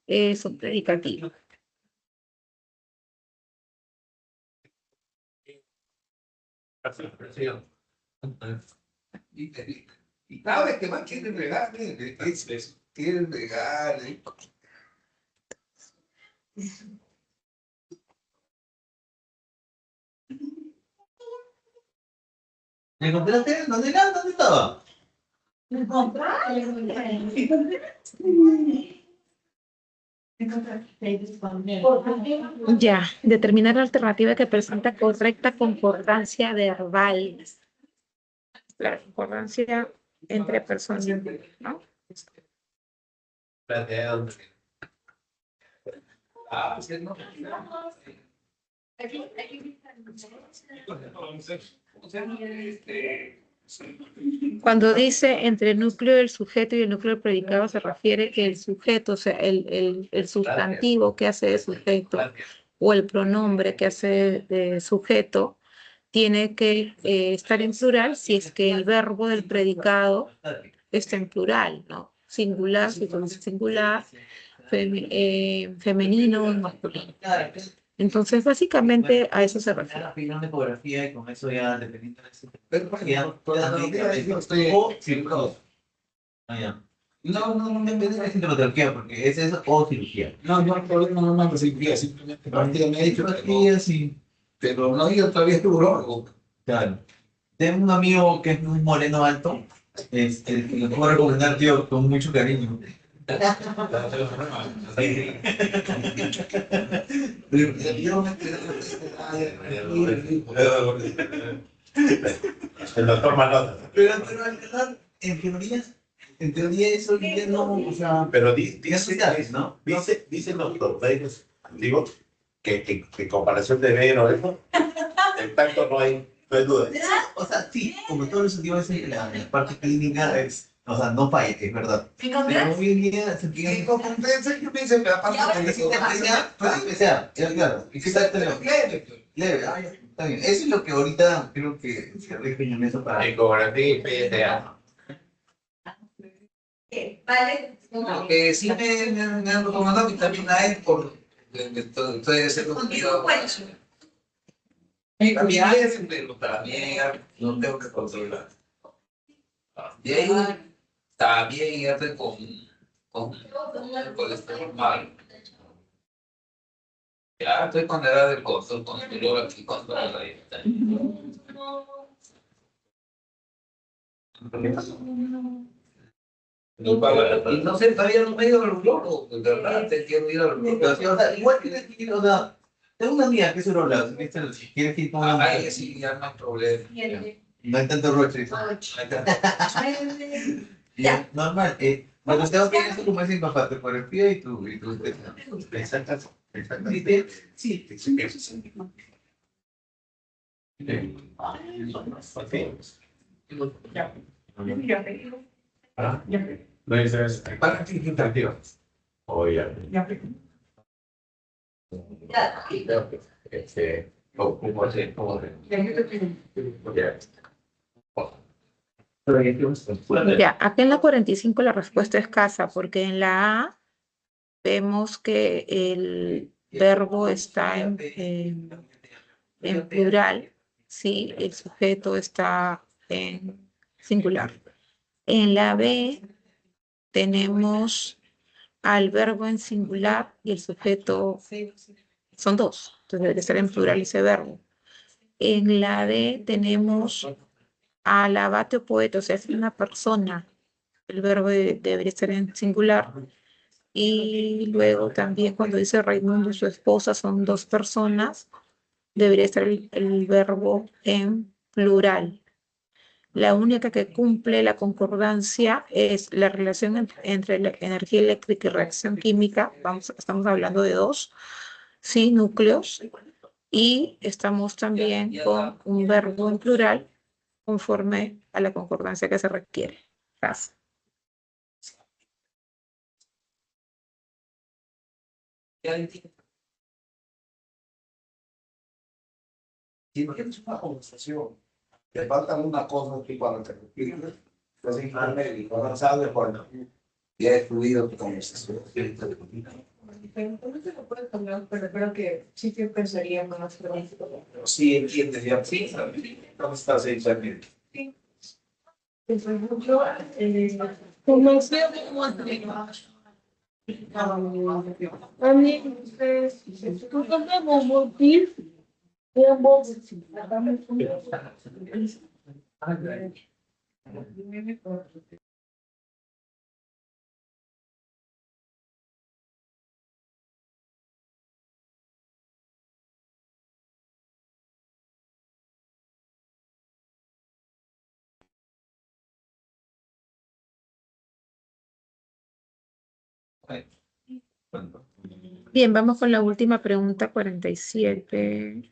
es un predicativo. Y cada vez que más quieren regar, quieren regar. ¿Me encontraste? ¿Dónde era? ¿Dónde estaba? Ya, determinar la alternativa que presenta correcta concordancia verbal. La concordancia entre personas, ¿no? Ah, sí, no. Cuando dice entre el núcleo del sujeto y el núcleo del predicado, se refiere que el sujeto, o sea, el sustantivo que hace de sujeto o el pronombre que hace de sujeto tiene que estar en plural si es que el verbo del predicado está en plural, ¿no? Singular, si es singular, femenino, masculino. Entonces, básicamente a eso se refiere. Una ecografía y con eso ya dependiendo de eso. Pero Ya, o cirugía. Ah, ya. No me interesa la sintomatología porque ese es o cirugía. no, no, el problema no es la cirugía, simplemente partida médica, Cirugía, sí. pero no digo todavía es urologo. Claro. Tengo un amigo que es un moreno alto, que le puedo recomendar, tío, con mucho cariño. El doctor Manota. Pero en verdad, en teoría eso ya no, o sea, Pero dice, ¿no? dicen los médicos antiguos que en comparación de ver o eso, el tacto no hay duda. O sea, sí, como todos los sentidos, la parte clínica es, o sea, no falla, es verdad. Pero hoy en día se tiene Con compensa, yo pienso que aparte de eso, claro, exactamente. Leve, ya, está bien. Eso es lo que ahorita creo que se rige en eso para. Ecografía y PSA. Vale. lo que sí me han recomendado vitamina E por entonces ser conmigo. También pero también no tengo que controlar. Y ahí también ya con el colesterol mal. Ya estoy con la edad del control aquí, control la dieta. Y no sé, todavía no me he ido al urologo, de verdad, te quiero ir al urologo. O sea, igual tienes que ir, o sea, tengo una amiga que es urologa, si quieres ir con una Ahí sí, ya no hay problema. no hay tanto roche. Ya, normal, cuando tengo que ir esto como es mi papá, te pones pie y tú. Exactamente. Sí. No es Para ti, interactiva. Oye, Ya. ¿cómo hace? ¿Cómo hace? Ya, yo te pido. Ya. Ya, acá en la 45 la respuesta es casa, porque en la A vemos que el verbo está en plural, ¿sí? El sujeto está en singular. En la B tenemos al verbo en singular y el sujeto son dos, entonces debe estar en plural ese verbo. En la D tenemos al abate o poeta, o sea, es una persona, el verbo debería estar en singular. Y luego también cuando dice Raimundo y su esposa son dos personas, debería estar el verbo en plural. La única que cumple la concordancia es la relación entre la energía eléctrica y reacción química. Estamos hablando de dos, sí, núcleos. Y estamos también con un verbo en plural conforme a la concordancia que se requiere. Gracias. Si tienes una conversación, te faltan una cosa aquí para interrumpir. Entonces, intermedio, ahora sabes cuando ya he fluido tu conversación. No se lo puedes hablar, pero creo que sí que pensaría más preguntas. Pero sí entiendes ya, sí, ¿cómo estás en intermedio? Por ejemplo, como sea como a mí, ustedes, tú como morir, ambos, Bien, vamos con la última pregunta, 47.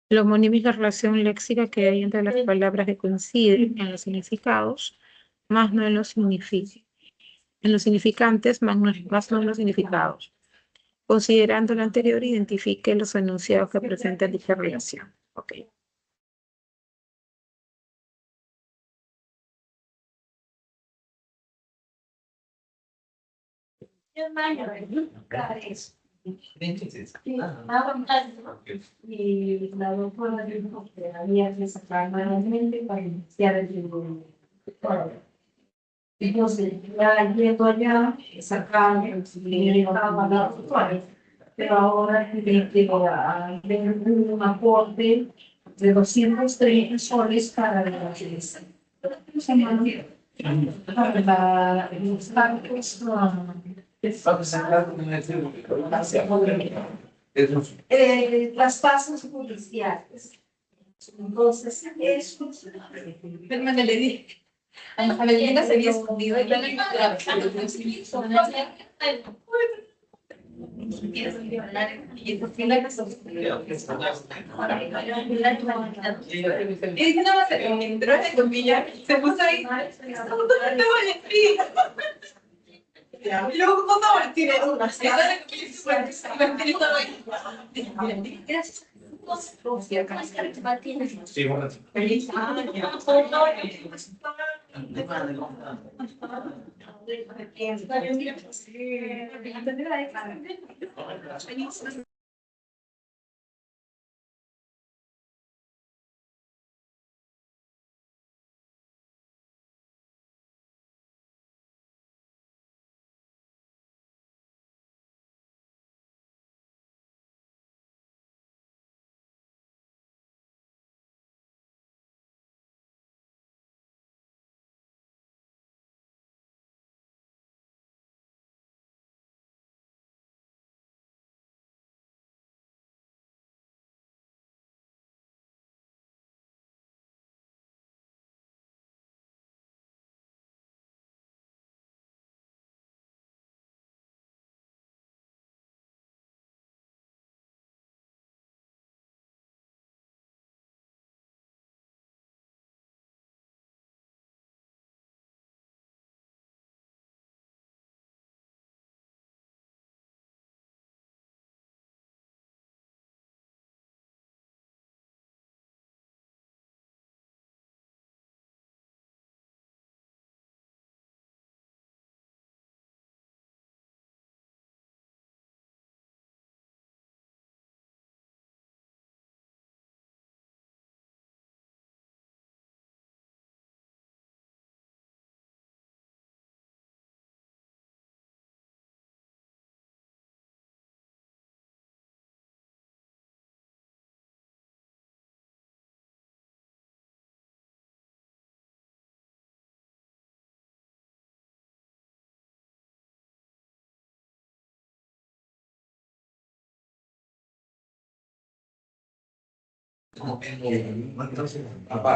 La homonimia es la relación léxica que hay entre las palabras que coinciden en los significados, más no en los en los significantes, más no en los significados. Considerando lo anterior, identifique los enunciados que presentan dicha relación. Ok. Y la doctora dijo que había que sacar manualmente para iniciar el libro. Entonces, ya yendo allá, sacar el estaba la doctora. Pero ahora tiene que haber un aporte de 230 soles para la iglesia. Para los bancos, las tasas judiciales. Entonces, eso. Hermana, le dije. A Melina se había escondido y la y por fin la casó. Y dije, no, entró en la comilla, se puso ahí, y luego ¿cómo estaba el tiro? Gracias. Sí, bueno. Feliz año.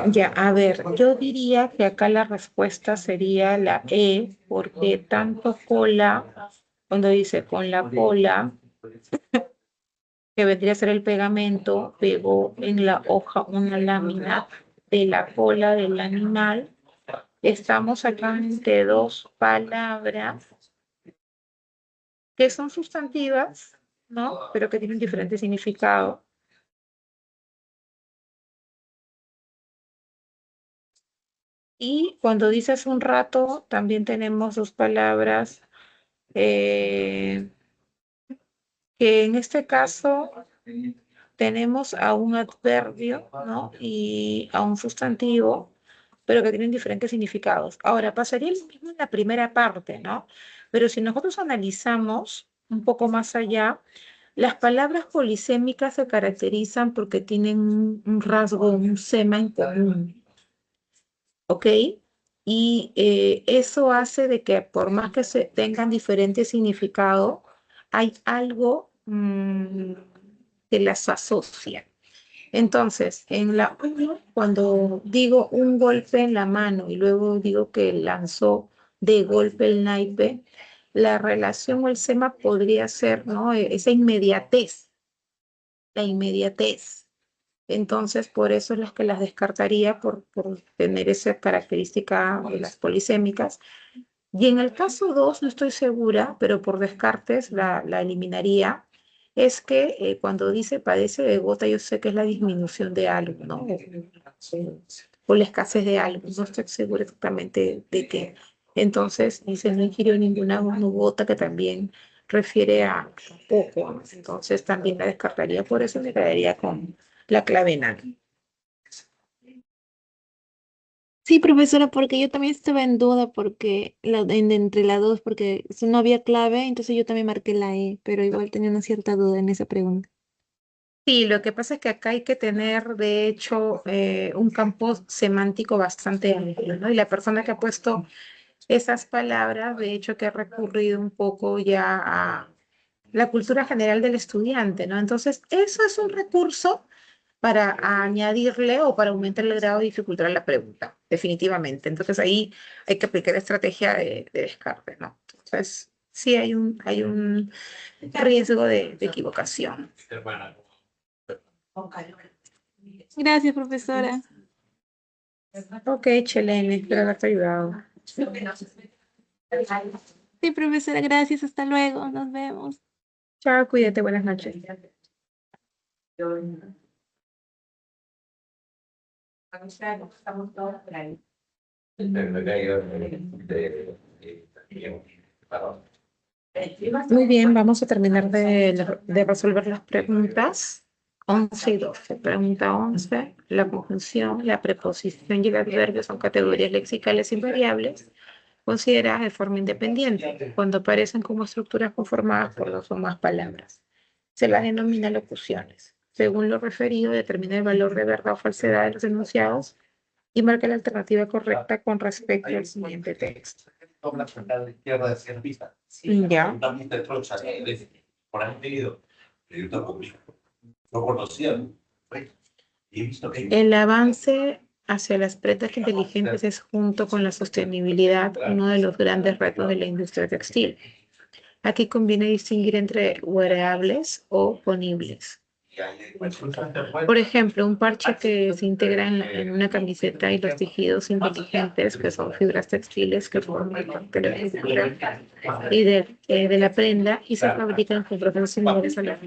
Ya, a ver, yo diría que acá la respuesta sería la E, porque tanto cola, cuando dice con la cola, que vendría a ser el pegamento, pegó en la hoja una lámina de la cola del animal. Estamos acá entre dos palabras que son sustantivas, ¿no? Pero que tienen diferente significado. Y cuando dice hace un rato, también tenemos dos palabras eh, que en este caso tenemos a un adverbio, ¿no? Y a un sustantivo, pero que tienen diferentes significados. Ahora, pasaría lo mismo en la primera parte, ¿no? Pero si nosotros analizamos un poco más allá, las palabras polisémicas se caracterizan porque tienen un rasgo, un sema en común, ¿ok? Y eso hace de que por más que se tengan diferentes significados, hay algo que las asocia. Entonces, en la 1, cuando digo un golpe en la mano y luego digo que lanzó de golpe el naipe, la relación o el sema podría ser, ¿no? Esa inmediatez, la inmediatez. Entonces, por eso es las que las descartaría por tener esa característica de las polisémicas. Y en el caso 2 no estoy segura, pero por descartes la eliminaría. Es que cuando dice padece de gota, yo sé que es la disminución de algo, ¿no? O la escasez de algo, no estoy segura exactamente de qué. Entonces, dice no ingirió ninguna gota, que también refiere a poco, ¿no? Entonces, también la descartaría, por eso me quedaría con la clave enana. Sí, profesora, porque yo también estaba en duda porque entre las dos, porque si no había clave, entonces yo también marqué la E, pero igual tenía una cierta duda en esa pregunta. Sí, lo que pasa es que acá hay que tener, de hecho, un campo semántico bastante amplio, ¿no? Y la persona que ha puesto esas palabras, de hecho, que ha recurrido un poco ya a la cultura general del estudiante, ¿no? Entonces, eso es un recurso para añadirle o para aumentar el grado de dificultad a la pregunta, definitivamente. Entonces, ahí hay que aplicar estrategia de descarte, ¿no? Entonces, sí hay un riesgo de equivocación. Gracias, profesora. Ok, Chelene, espero haberte ayudado. Sí, profesora, gracias. Hasta luego. Nos vemos. Chao, cuídate, buenas noches. Muy bien, vamos a terminar de resolver las preguntas 11 y 12. Pregunta 11, la conjunción, la preposición y el adverbio son categorías lexicales invariables consideradas de forma independiente cuando aparecen como estructuras conformadas por dos o más palabras. Se las denomina locuciones. Según lo referido, determina el valor de verdad o falsedad de los enunciados y marca la alternativa correcta con respecto al siguiente texto. Ya. Por ahí he leído, pero yo tampoco no conocía. Y he visto que El avance hacia las prendas inteligentes es, junto con la sostenibilidad, uno de los grandes retos de la industria textil. Aquí conviene distinguir entre wearables o ponibles. Por ejemplo, un parche que se integra en una camiseta y los tejidos inteligentes, que son fibras textiles que forman parte de la estructura y de la prenda y se fabrican con procesos similares a la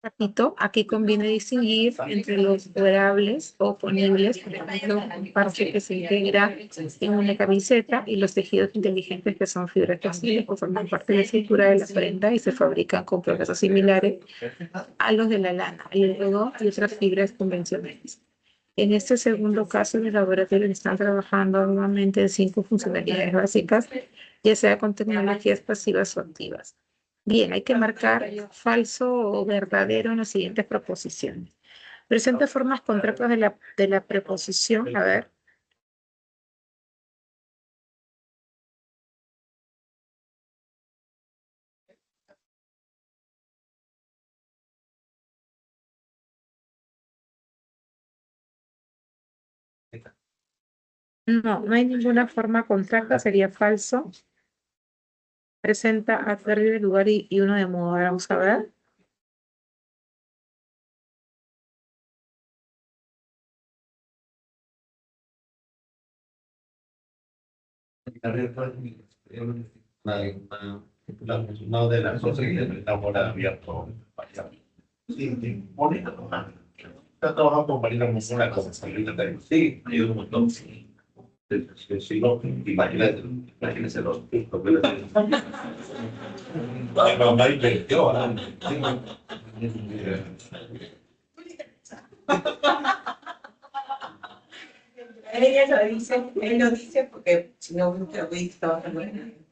Repito, aquí conviene distinguir entre los wearables o ponibles, por ejemplo, un parche que se integra en una camiseta y los tejidos inteligentes que son fibras textiles que forman parte de la estructura de la prenda y se fabrican con procesos similares a los de la lana. Y luego hay otras fibras convencionales. En este segundo caso, los laboratorios están trabajando nuevamente en 5 funcionalidades básicas, ya sea con tecnologías pasivas o activas. Bien, hay que marcar falso o verdadero en las siguientes proposiciones. Presenta formas concretas de la preposición. A ver. No, no hay ninguna forma contracta, sería falso. Presenta adverbio de lugar y uno de modo. Ahora vamos a ver. Una de las cosas que estamos abierto. Sí, sí, bonito, ¿no? Está trabajando con Marina Mosuna como salida de sí, ayuda un montón. Si no, imagínense los pistos que le no hay invirtió, Él lo dice porque si no hubiera visto.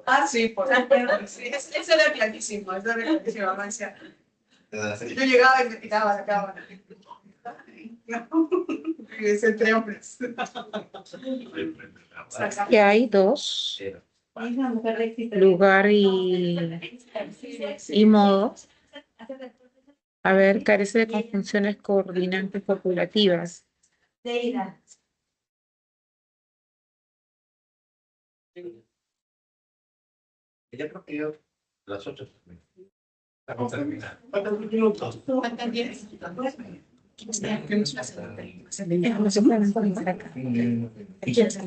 Ah, sí, por supuesto. Sí. Eso era clarísimo, Marcia. Yo llegaba y me tiraba la cámara. Es entre hombres. Que hay dos, lugar y modo. A ver, carece de conjunciones coordinantes copulativas. Ya creo que yo las 8. Vamos a terminar. ¿Cuántos minutos? Faltan 10. No se pueden poner acá. ¿Quieres?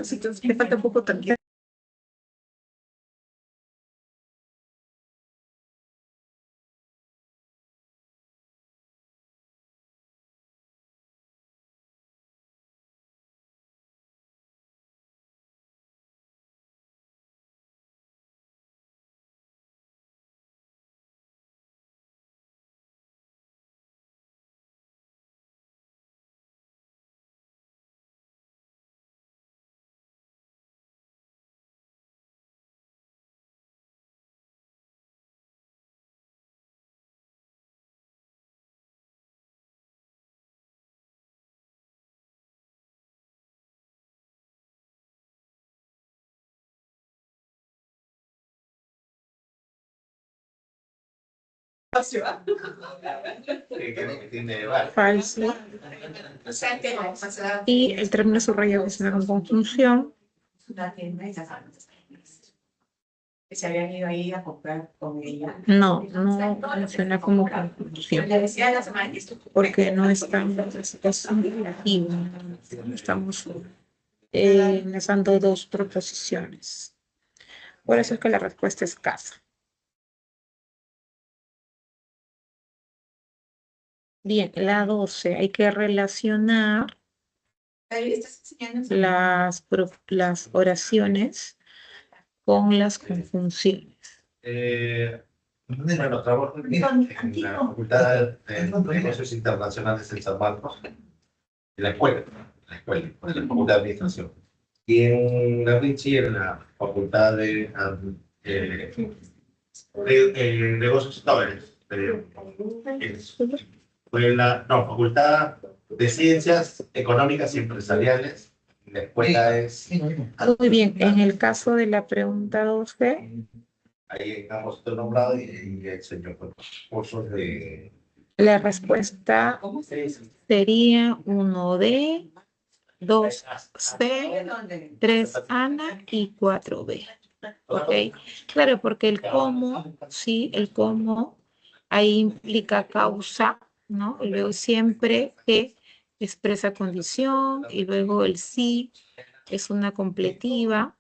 Si te falta un poco también. Falso. Y el término subrayado es una conjunción. Que se habían ido ahí a comprar con ella. No funciona como conjunción. Le decía a la semana Porque no estamos en situación relativa. Estamos usando dos proposiciones. Por eso es que la respuesta es casa. Bien, la 12. Hay que relacionar las oraciones con las conjunciones. Bueno, trabajo en la Facultad de Negocios Internacionales en San Marcos, en la escuela, en la Facultad de Administración. Y en la Richie, en la Facultad de Negocios, Facultad de Ciencias Económicas y Empresariales. La escuela es... Muy bien, en el caso de la pregunta 12, ahí estamos todo nombrado y el señor cursos de... la respuesta sería 1D, 2C, 3 Ana y 4B. ¿Ok? Claro, porque el cómo, sí, el cómo, ahí implica causa, ¿no? Y luego siempre que expresa condición, y luego el sí es una completiva,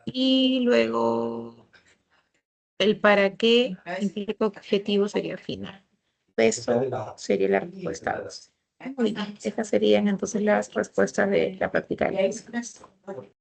y luego el para qué implica objetivo sería final. Eso sería la respuesta 12. Muy bien, estas serían entonces las respuestas de la práctica de la